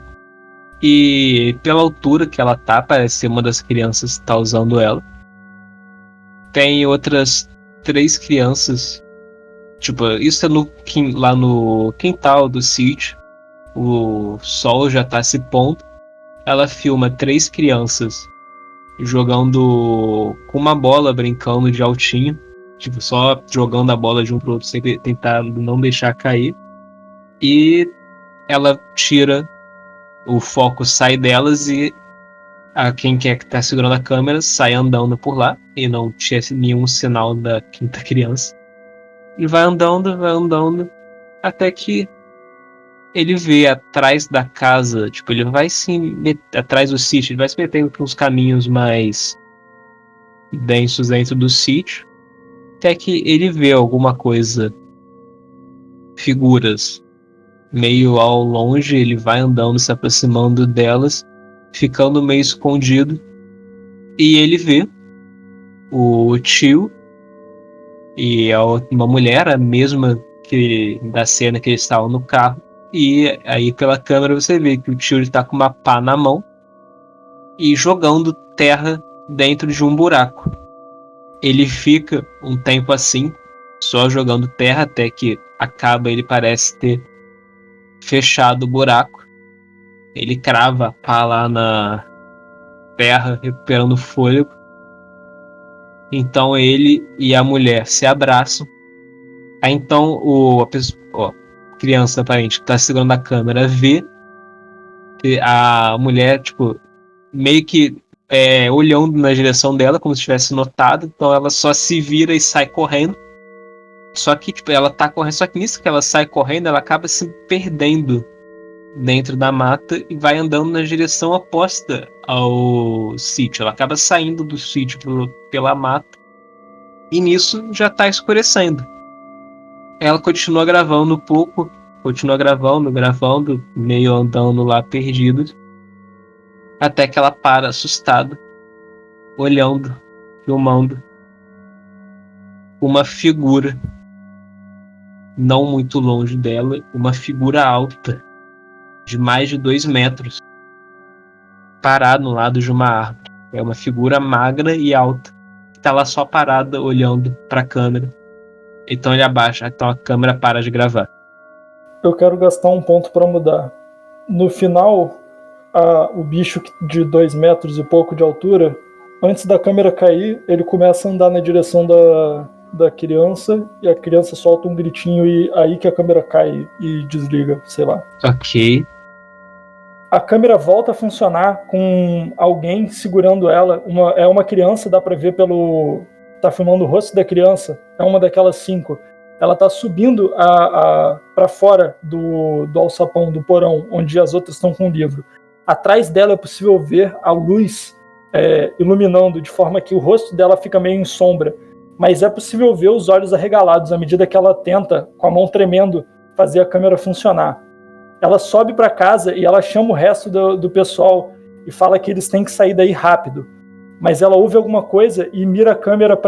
e pela altura que ela tá, parece ser uma das crianças que tá usando ela. Tem outras 3 crianças, tipo, isso é lá no quintal do sítio, o sol já tá se pondo, ela filma 3 crianças jogando com uma bola, brincando de altinho, tipo, só jogando a bola de um pro outro, sempre tentar não deixar cair. E ela tira, o foco sai delas e quem quer que tá segurando a câmera sai andando por lá, e não tinha nenhum sinal da 5ª criança. E vai andando, até que ele vê atrás da casa, tipo, ele vai atrás do sítio, ele vai se metendo por uns caminhos mais densos dentro do sítio, até que ele vê alguma coisa, figuras, meio ao longe, ele vai andando, se aproximando delas, ficando meio escondido, e ele vê o tio e uma mulher, a mesma que da cena que eles estavam no carro. E aí pela câmera você vê que o tio está com uma pá na mão e jogando terra dentro de um buraco. Ele fica um tempo assim, só jogando terra, até que acaba, ele parece ter fechado o buraco. Ele crava a pá lá na terra, recuperando fôlego. Então ele e a mulher se abraçam. Aí então a criança aparente que tá segurando a câmera vê a mulher, tipo, meio que olhando na direção dela, como se tivesse notado. Então ela só se vira e sai correndo. Só que, tipo, ela tá correndo, só que nisso que ela sai correndo, ela acaba se perdendo dentro da mata e vai andando na direção oposta ao sítio. Ela acaba saindo do sítio pela mata e nisso já tá escurecendo. Ela continua gravando um pouco, gravando, meio andando lá perdido, até que ela para assustada, olhando, filmando uma figura não muito longe dela, uma figura alta de mais de 2 metros, parada no lado de uma árvore. É uma figura magra e alta que tá lá só parada olhando para a câmera. Então ele abaixa, então a câmera para de gravar. Eu quero gastar um ponto para mudar. No final, o bicho de 2 metros e pouco de altura, antes da câmera cair, ele começa a andar na direção da criança e a criança solta um gritinho e aí que a câmera cai e desliga, sei lá. Ok. A câmera volta a funcionar com alguém segurando ela. É uma criança, dá pra ver pelo... Tá filmando o rosto da criança. É uma daquelas 5. Ela tá subindo pra fora do alçapão, do porão, onde as outras estão com o livro. Atrás dela é possível ver a luz iluminando, de forma que o rosto dela fica meio em sombra. Mas é possível ver os olhos arregalados à medida que ela tenta, com a mão tremendo, fazer a câmera funcionar. Ela sobe para casa e ela chama o resto do pessoal e fala que eles têm que sair daí rápido. Mas ela ouve alguma coisa e mira a câmera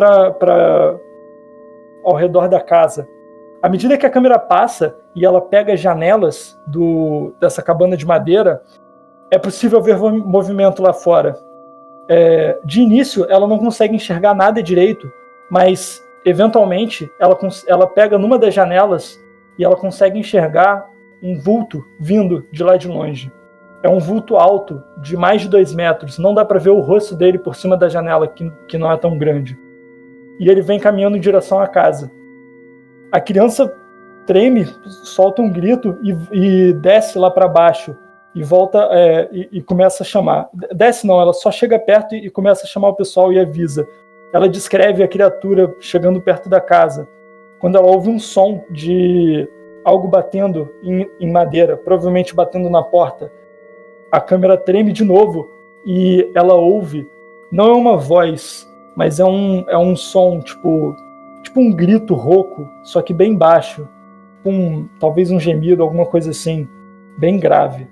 ao redor da casa. À medida que a câmera passa e ela pega as janelas dessa cabana de madeira, é possível ver movimento lá fora. De início, ela não consegue enxergar nada direito, mas, eventualmente, ela pega numa das janelas e ela consegue enxergar um vulto vindo de lá de longe. É um vulto alto, de mais de 2 metros. Não dá para ver o rosto dele por cima da janela, que não é tão grande. E ele vem caminhando em direção à casa. A criança treme, solta um grito e desce lá para baixo. E volta e começa a chamar. Desce não, ela só chega perto e começa a chamar o pessoal e avisa. Ela descreve a criatura chegando perto da casa. Quando ela ouve um som de algo batendo em madeira, provavelmente batendo na porta, a câmera treme de novo e ela ouve, não é uma voz, mas é um som tipo um grito rouco, só que bem baixo, talvez um gemido, alguma coisa assim, bem grave,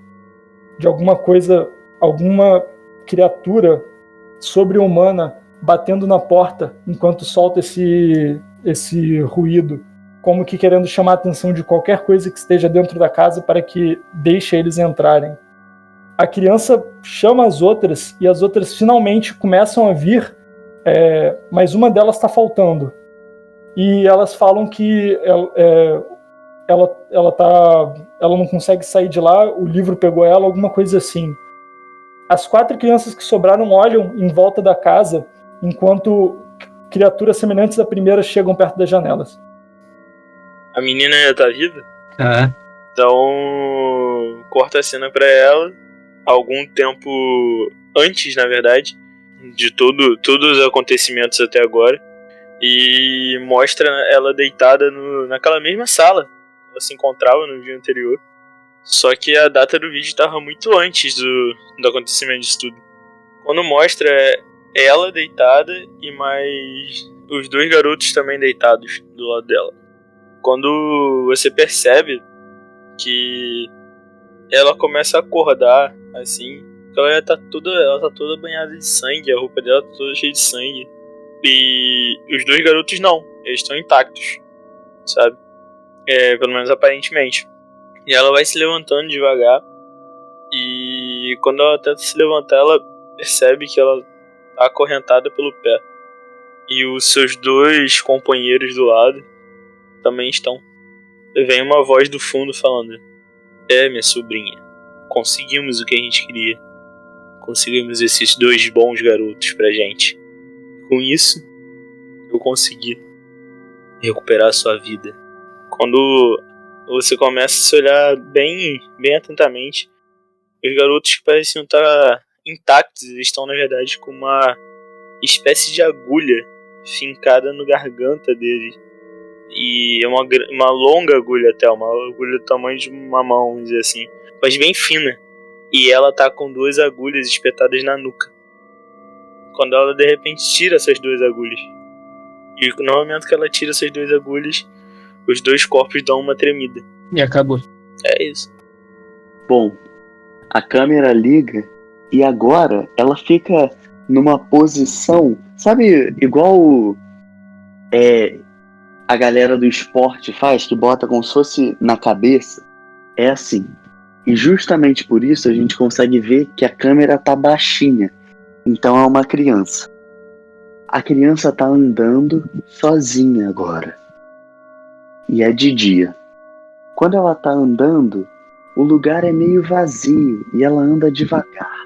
de alguma criatura sobre-humana batendo na porta enquanto solta esse ruído, como que querendo chamar a atenção de qualquer coisa que esteja dentro da casa para que deixe eles entrarem. A criança chama as outras e as outras finalmente começam a vir, mas uma delas está faltando. E elas falam que ela não consegue sair de lá, o livro pegou ela, alguma coisa assim. As 4 crianças que sobraram olham em volta da casa enquanto criaturas semelhantes à primeira chegam perto das janelas. A menina ainda tá viva? Ah. Então, corta a cena pra ela, algum tempo antes, na verdade, de todos os acontecimentos até agora, e mostra ela deitada naquela mesma sala que ela se encontrava no dia anterior, só que a data do vídeo estava muito antes do acontecimento disso tudo. Quando mostra ela deitada e mais os 2 garotos também deitados do lado dela. Quando você percebe que ela começa a acordar, assim, ela tá toda banhada de sangue, a roupa dela tá toda cheia de sangue. E os 2 garotos não, eles estão intactos, sabe? Pelo menos aparentemente. E ela vai se levantando devagar, e quando ela tenta se levantar, ela percebe que ela tá acorrentada pelo pé. E os seus 2 companheiros do lado também estão. Vem uma voz do fundo falando: minha sobrinha, conseguimos o que a gente queria. Conseguimos esses 2 bons garotos pra gente. Com isso, eu consegui recuperar a sua vida. Quando você começa a se olhar bem atentamente, os garotos que pareciam estar intactos, eles estão na verdade com uma espécie de agulha fincada no garganta dele. E é uma longa agulha até, uma agulha do tamanho de uma mão, vamos dizer assim, mas bem fina. E ela tá com 2 agulhas espetadas na nuca. Quando ela de repente tira essas 2 agulhas, e no momento que ela tira essas 2 agulhas, os 2 corpos dão uma tremida. E acabou. É isso. Bom, a câmera liga e agora ela fica numa posição, sabe, igual a galera do esporte faz, que bota como se fosse na cabeça. É assim. E justamente por isso a gente consegue ver que a câmera tá baixinha. Então é uma criança. A criança tá andando sozinha agora. E é de dia. Quando ela tá andando, o lugar é meio vazio e ela anda devagar.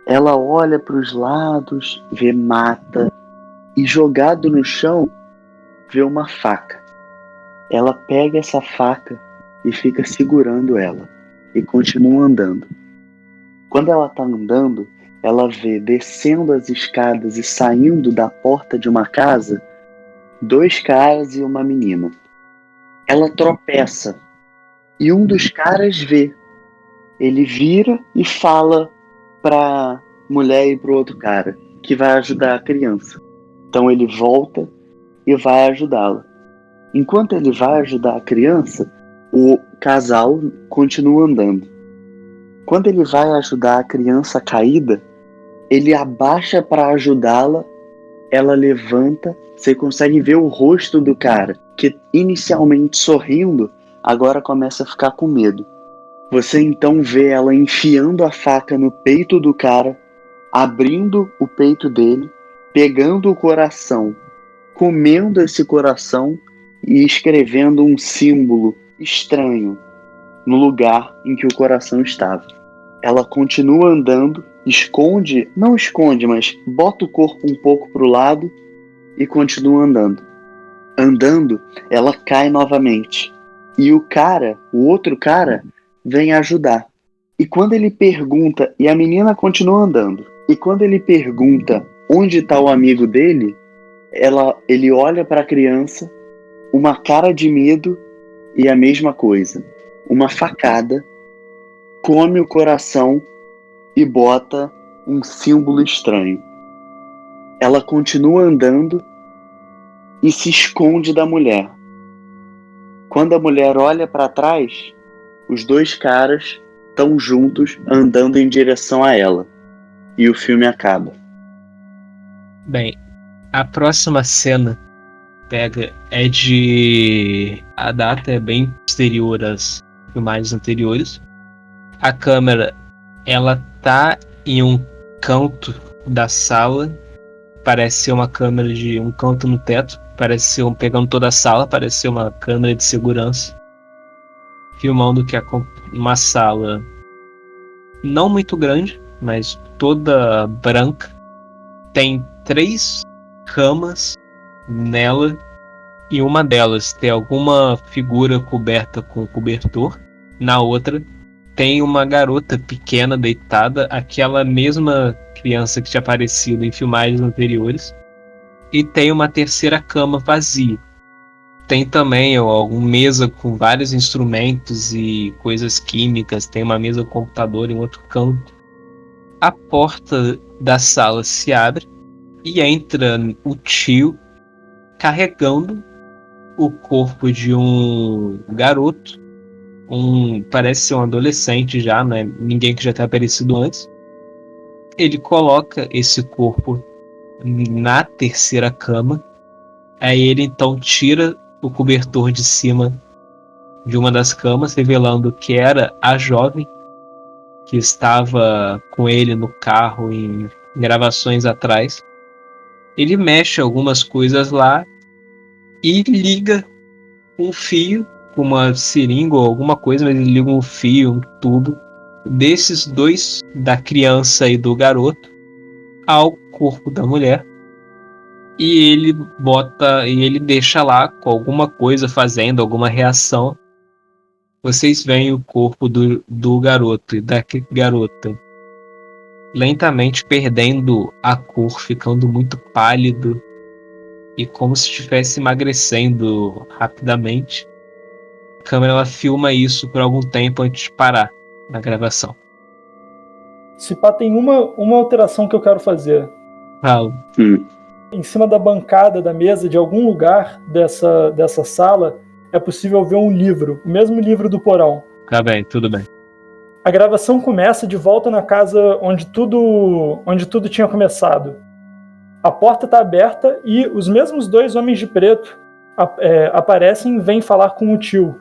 Ela olha para os lados, vê mata e jogado no chão, vê uma faca. Ela pega essa faca e fica segurando ela e continua andando. Quando ela está andando, ela vê descendo as escadas e saindo da porta de uma casa 2 caras e uma menina. Ela tropeça e um dos caras vê. Ele vira e fala para mulher e para o outro cara que vai ajudar a criança. Então ele volta e vai ajudá-la. Enquanto ele vai ajudar a criança, o casal continua andando. Quando ele vai ajudar a criança caída, ele abaixa para ajudá-la, ela levanta, você consegue ver o rosto do cara, que inicialmente sorrindo, agora começa a ficar com medo. Você então vê ela enfiando a faca no peito do cara, abrindo o peito dele, pegando o coração, comendo esse coração e escrevendo um símbolo estranho no lugar em que o coração estava. Ela continua andando, não esconde, mas bota o corpo um pouco para o lado e continua andando. Andando, ela cai novamente. E o outro cara, vem ajudar. E quando ele pergunta, e a menina continua andando, e quando ele pergunta onde está o amigo dele, ele olha para a criança, uma cara de medo e a mesma coisa. Uma facada, come o coração e bota um símbolo estranho. Ela continua andando e se esconde da mulher. Quando a mulher olha para trás, os 2 caras estão juntos andando em direção a ela. E o filme acaba. Bem, a próxima cena é de... A data é bem posterior às filmagens anteriores. A câmera, ela tá em um canto da sala. Parece ser uma câmera de um canto no teto. Parece ser pegando toda a sala. Parece ser uma câmera de segurança. Filmando que é uma sala não muito grande, mas toda branca. Tem 3 camas nela e uma delas tem alguma figura coberta com cobertor. Na outra tem uma garota pequena deitada, aquela mesma criança que tinha aparecido em filmagens anteriores. E tem uma terceira cama vazia. Tem também alguma mesa com vários instrumentos e coisas químicas. Tem uma mesa com computador em outro canto. A porta da sala se abre e entra o tio carregando o corpo de um garoto. Parece ser um adolescente já, né? Ninguém que já tenha aparecido antes. Ele coloca esse corpo na terceira cama. Aí ele então tira o cobertor de cima de uma das camas, revelando que era a jovem que estava com ele no carro em gravações atrás. Ele mexe algumas coisas lá e liga um fio, uma seringa ou alguma coisa, mas ele liga um fio, um tubo desses 2, da criança e do garoto, ao corpo da mulher. E ele deixa lá com alguma coisa fazendo, alguma reação. Vocês veem o corpo do garoto e da garota lentamente perdendo a cor, ficando muito pálido e como se estivesse emagrecendo rapidamente. A câmera ela filma isso por algum tempo antes de parar na gravação. Se pá, tem uma alteração que eu quero fazer. Falo. Em cima da bancada da mesa, de algum lugar dessa sala, é possível ver um livro, o mesmo livro do porão. Tá bem, tudo bem. A gravação começa de volta na casa onde tudo tinha começado. A porta está aberta e os mesmos 2 homens de preto aparecem e vêm falar com o tio.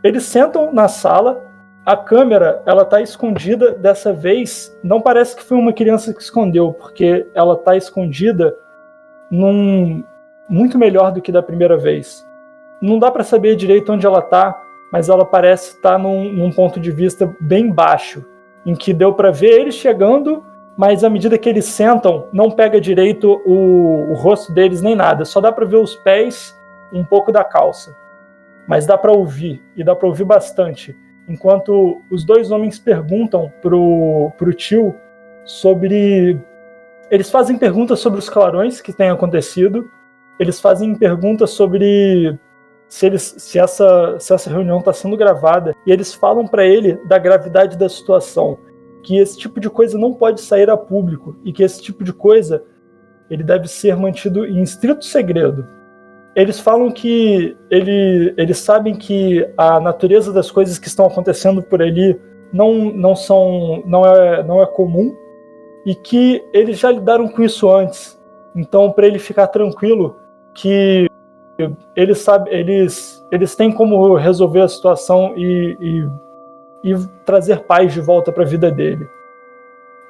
Eles sentam na sala, a câmera está escondida. Dessa vez, não parece que foi uma criança que escondeu, porque ela está escondida muito melhor do que da primeira vez. Não dá para saber direito onde ela está, mas ela parece estar num ponto de vista bem baixo, em que deu para ver eles chegando, mas à medida que eles sentam, não pega direito o rosto deles nem nada. Só dá para ver os pés um pouco da calça. Mas dá para ouvir, e dá para ouvir bastante, enquanto os dois homens perguntam pro tio sobre... Eles fazem perguntas sobre os clarões que têm acontecido, eles fazem perguntas sobre se essa reunião está sendo gravada, e eles falam para ele da gravidade da situação, que esse tipo de coisa não pode sair a público, e que esse tipo de coisa ele deve ser mantido em estrito segredo. Eles falam que eles sabem que a natureza das coisas que estão acontecendo por ali não é comum, e que eles já lidaram com isso antes. Então, para ele ficar tranquilo, que eles têm como resolver a situação e trazer paz de volta para a vida dele.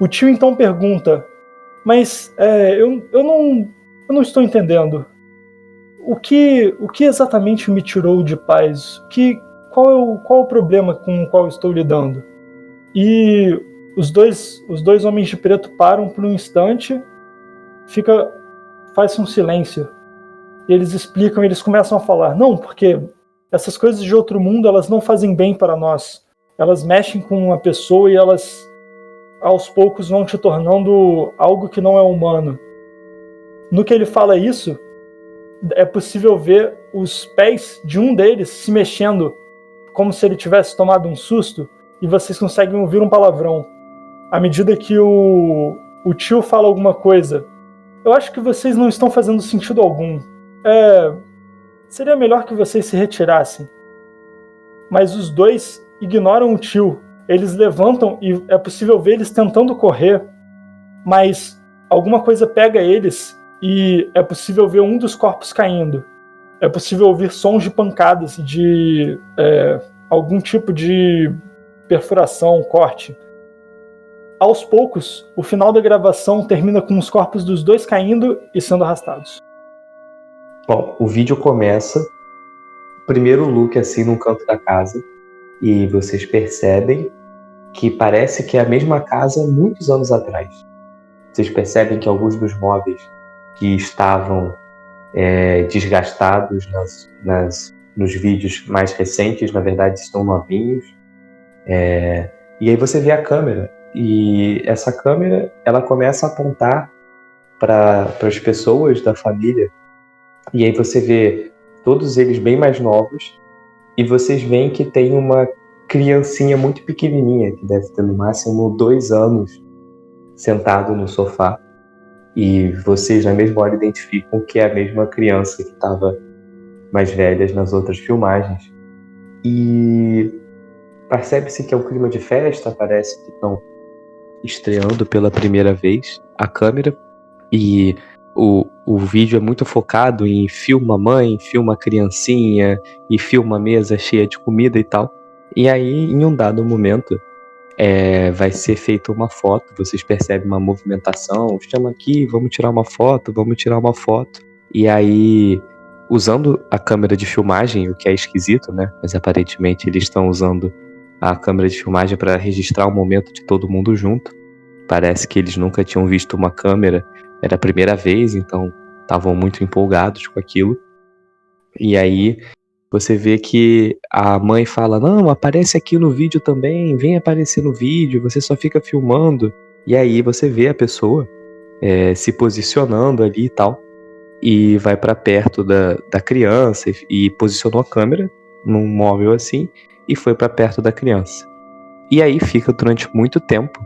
O tio então pergunta: mas eu não estou entendendo. O que exatamente me tirou de paz? Qual é o problema com o qual estou lidando? E os dois homens de preto param por um instante, faz-se um silêncio. E eles explicam, eles começam a falar: não, porque essas coisas de outro mundo, elas não fazem bem para nós. Elas mexem com uma pessoa e elas, aos poucos, vão te tornando algo que não é humano. No que ele fala isso, é possível ver os pés de um deles se mexendo, como se ele tivesse tomado um susto, e vocês conseguem ouvir um palavrão. À medida que o tio fala alguma coisa: eu acho que vocês não estão fazendo sentido algum. Seria melhor que vocês se retirassem. Mas os dois ignoram o tio. Eles levantam e é possível ver eles tentando correr, mas alguma coisa pega eles e é possível ver um dos corpos caindo. É possível ouvir sons de pancadas, de algum tipo de perfuração, corte. Aos poucos, o final da gravação termina com os corpos dos dois caindo e sendo arrastados. Bom, o vídeo começa, primeiro look assim no canto da casa, e vocês percebem que parece que é a mesma casa muitos anos atrás. Vocês percebem que alguns dos móveis que estavam desgastados nos vídeos mais recentes, na verdade, estão novinhos. E aí você vê a câmera, e essa câmera ela começa a apontar para as pessoas da família, e aí você vê todos eles bem mais novos, e vocês veem que tem uma criancinha muito pequenininha, que deve ter no máximo 2 anos, sentado no sofá, e vocês na mesma hora identificam que é a mesma criança que estava mais velha nas outras filmagens. E percebe-se que é um clima de festa, parece que estão estreando pela primeira vez a câmera, e o vídeo é muito focado em filma a mãe, filma a criancinha e filma a mesa cheia de comida e tal. E aí, em um dado momento, vai ser feita uma foto, vocês percebem uma movimentação, chama aqui, vamos tirar uma foto. E aí, usando a câmera de filmagem, o que é esquisito, né? Mas aparentemente eles estão usando a câmera de filmagem para registrar o momento de todo mundo junto. Parece que eles nunca tinham visto uma câmera, era a primeira vez, então estavam muito empolgados com aquilo. E aí você vê que a mãe fala: não, aparece aqui no vídeo também, vem aparecer no vídeo, você só fica filmando. E aí você vê a pessoa se posicionando ali e tal, e vai para perto da criança e posicionou a câmera num móvel assim e foi para perto da criança. E aí fica durante muito tempo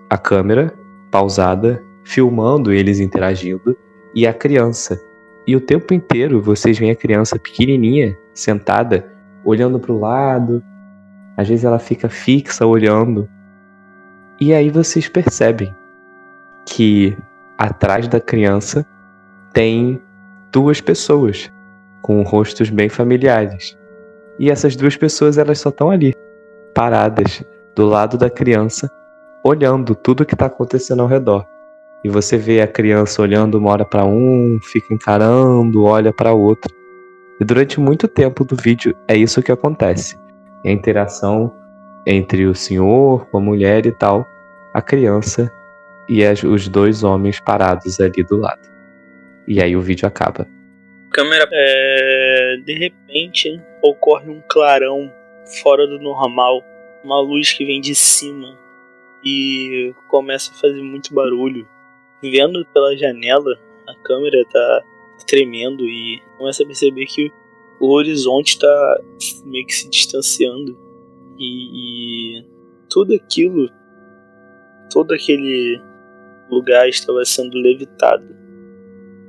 a câmera pausada, filmando eles interagindo, e a criança. E o tempo inteiro vocês veem a criança pequenininha, sentada, olhando para o lado. Às vezes ela fica fixa, olhando. E aí vocês percebem que atrás da criança tem 2 pessoas, com rostos bem familiares. E essas 2 pessoas, elas só estão ali, paradas, do lado da criança, olhando tudo que está acontecendo ao redor. E você vê a criança olhando uma hora para um, fica encarando, olha para outro. E durante muito tempo do vídeo é isso que acontece. É a interação entre o senhor com a mulher e tal, a criança e os 2 homens parados ali do lado. E aí o vídeo acaba. Câmera. De repente ocorre um clarão fora do normal. Uma luz que vem de cima e começa a fazer muito barulho. Vendo pela janela, a câmera tá tremendo e começa a perceber que o horizonte tá meio que se distanciando. E tudo aquilo, todo aquele lugar estava sendo levitado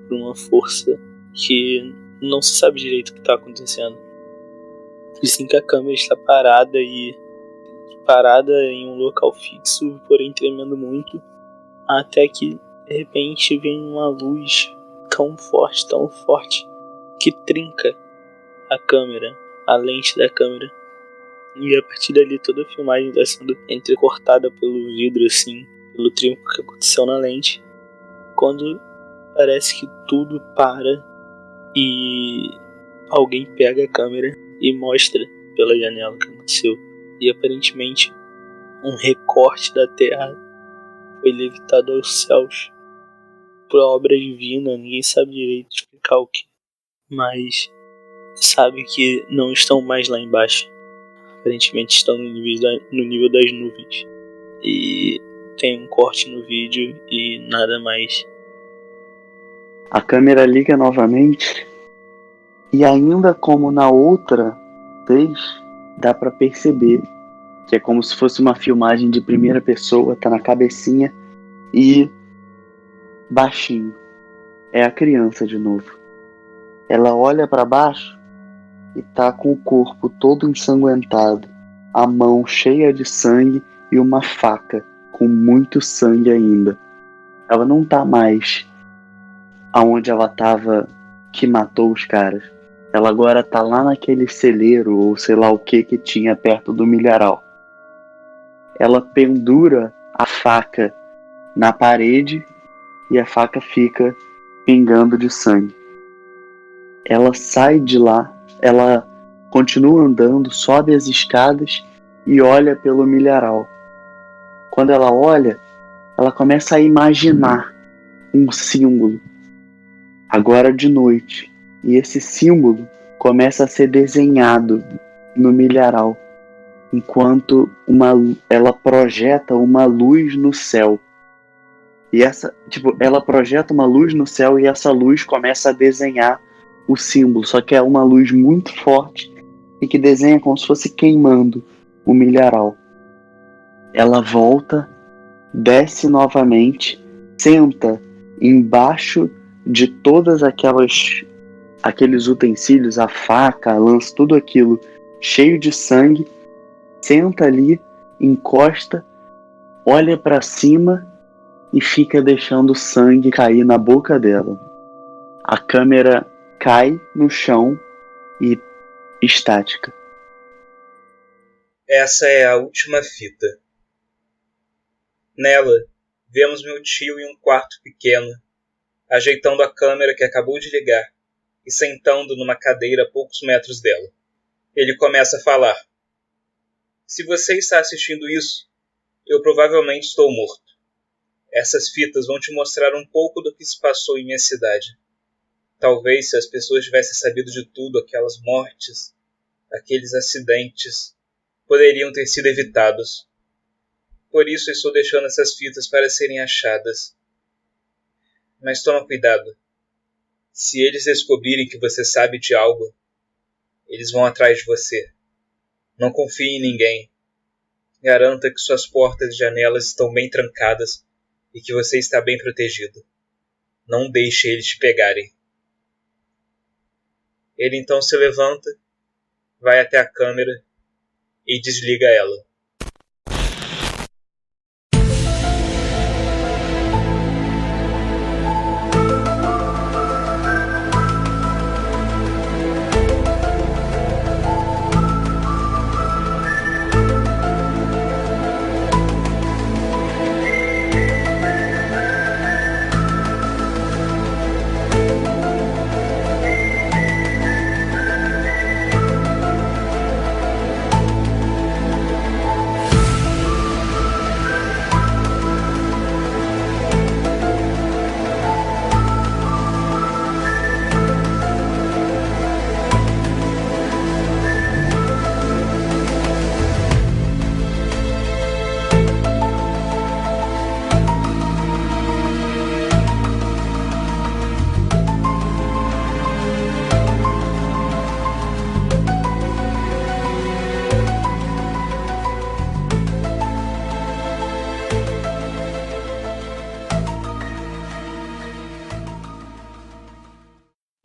por uma força que não se sabe direito o que está acontecendo. E sim que a câmera está parada em um local fixo, porém tremendo muito, até que de repente vem uma luz tão forte, que trinca a câmera, a lente da câmera. E a partir dali toda a filmagem está sendo entrecortada pelo vidro, assim, pelo trinco que aconteceu na lente. Quando parece que tudo para e alguém pega a câmera e mostra pela janela o que aconteceu. E aparentemente um recorte da terra foi levitado aos céus por obra divina. Ninguém sabe direito explicar o que, mas sabe que não estão mais lá embaixo. Aparentemente estão no nível das nuvens. E tem um corte no vídeo e nada mais. A câmera liga novamente e ainda como na outra vez, dá pra perceber que é como se fosse uma filmagem de primeira pessoa, tá na cabecinha e baixinho. É a criança de novo. Ela olha pra baixo e tá com o corpo todo ensanguentado, a mão cheia de sangue e uma faca com muito sangue ainda. Ela não tá mais aonde ela tava que matou os caras. Ela agora tá lá naquele celeiro ou sei lá o que tinha perto do milharal. Ela pendura a faca na parede e a faca fica pingando de sangue. Ela sai de lá, ela continua andando, sobe as escadas e olha pelo milharal. Quando ela olha, ela começa a imaginar um símbolo, agora de noite, e esse símbolo começa a ser desenhado no milharal, enquanto ela projeta uma luz no céu. E ela projeta uma luz no céu e essa luz começa a desenhar o símbolo, só que é uma luz muito forte e que desenha como se fosse queimando o milharal. Ela volta, desce novamente, senta embaixo de todas aqueles utensílios, a faca, a lança, tudo aquilo cheio de sangue, senta ali, encosta, olha para cima e fica deixando o sangue cair na boca dela. A câmera cai no chão e estática. Essa é a última fita. Nela, vemos meu tio em um quarto pequeno, ajeitando a câmera que acabou de ligar e sentando numa cadeira a poucos metros dela. Ele começa a falar. Se você está assistindo isso, eu provavelmente estou morto. Essas fitas vão te mostrar um pouco do que se passou em minha cidade. Talvez se as pessoas tivessem sabido de tudo, aquelas mortes, aqueles acidentes, poderiam ter sido evitados. Por isso estou deixando essas fitas para serem achadas. Mas toma cuidado. Se eles descobrirem que você sabe de algo, eles vão atrás de você. Não confie em ninguém. Garanta que suas portas e janelas estão bem trancadas e que você está bem protegido. Não deixe eles te pegarem. Ele então se levanta, vai até a câmera e desliga ela.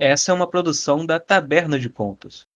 Essa é uma produção da Taberna de Contos.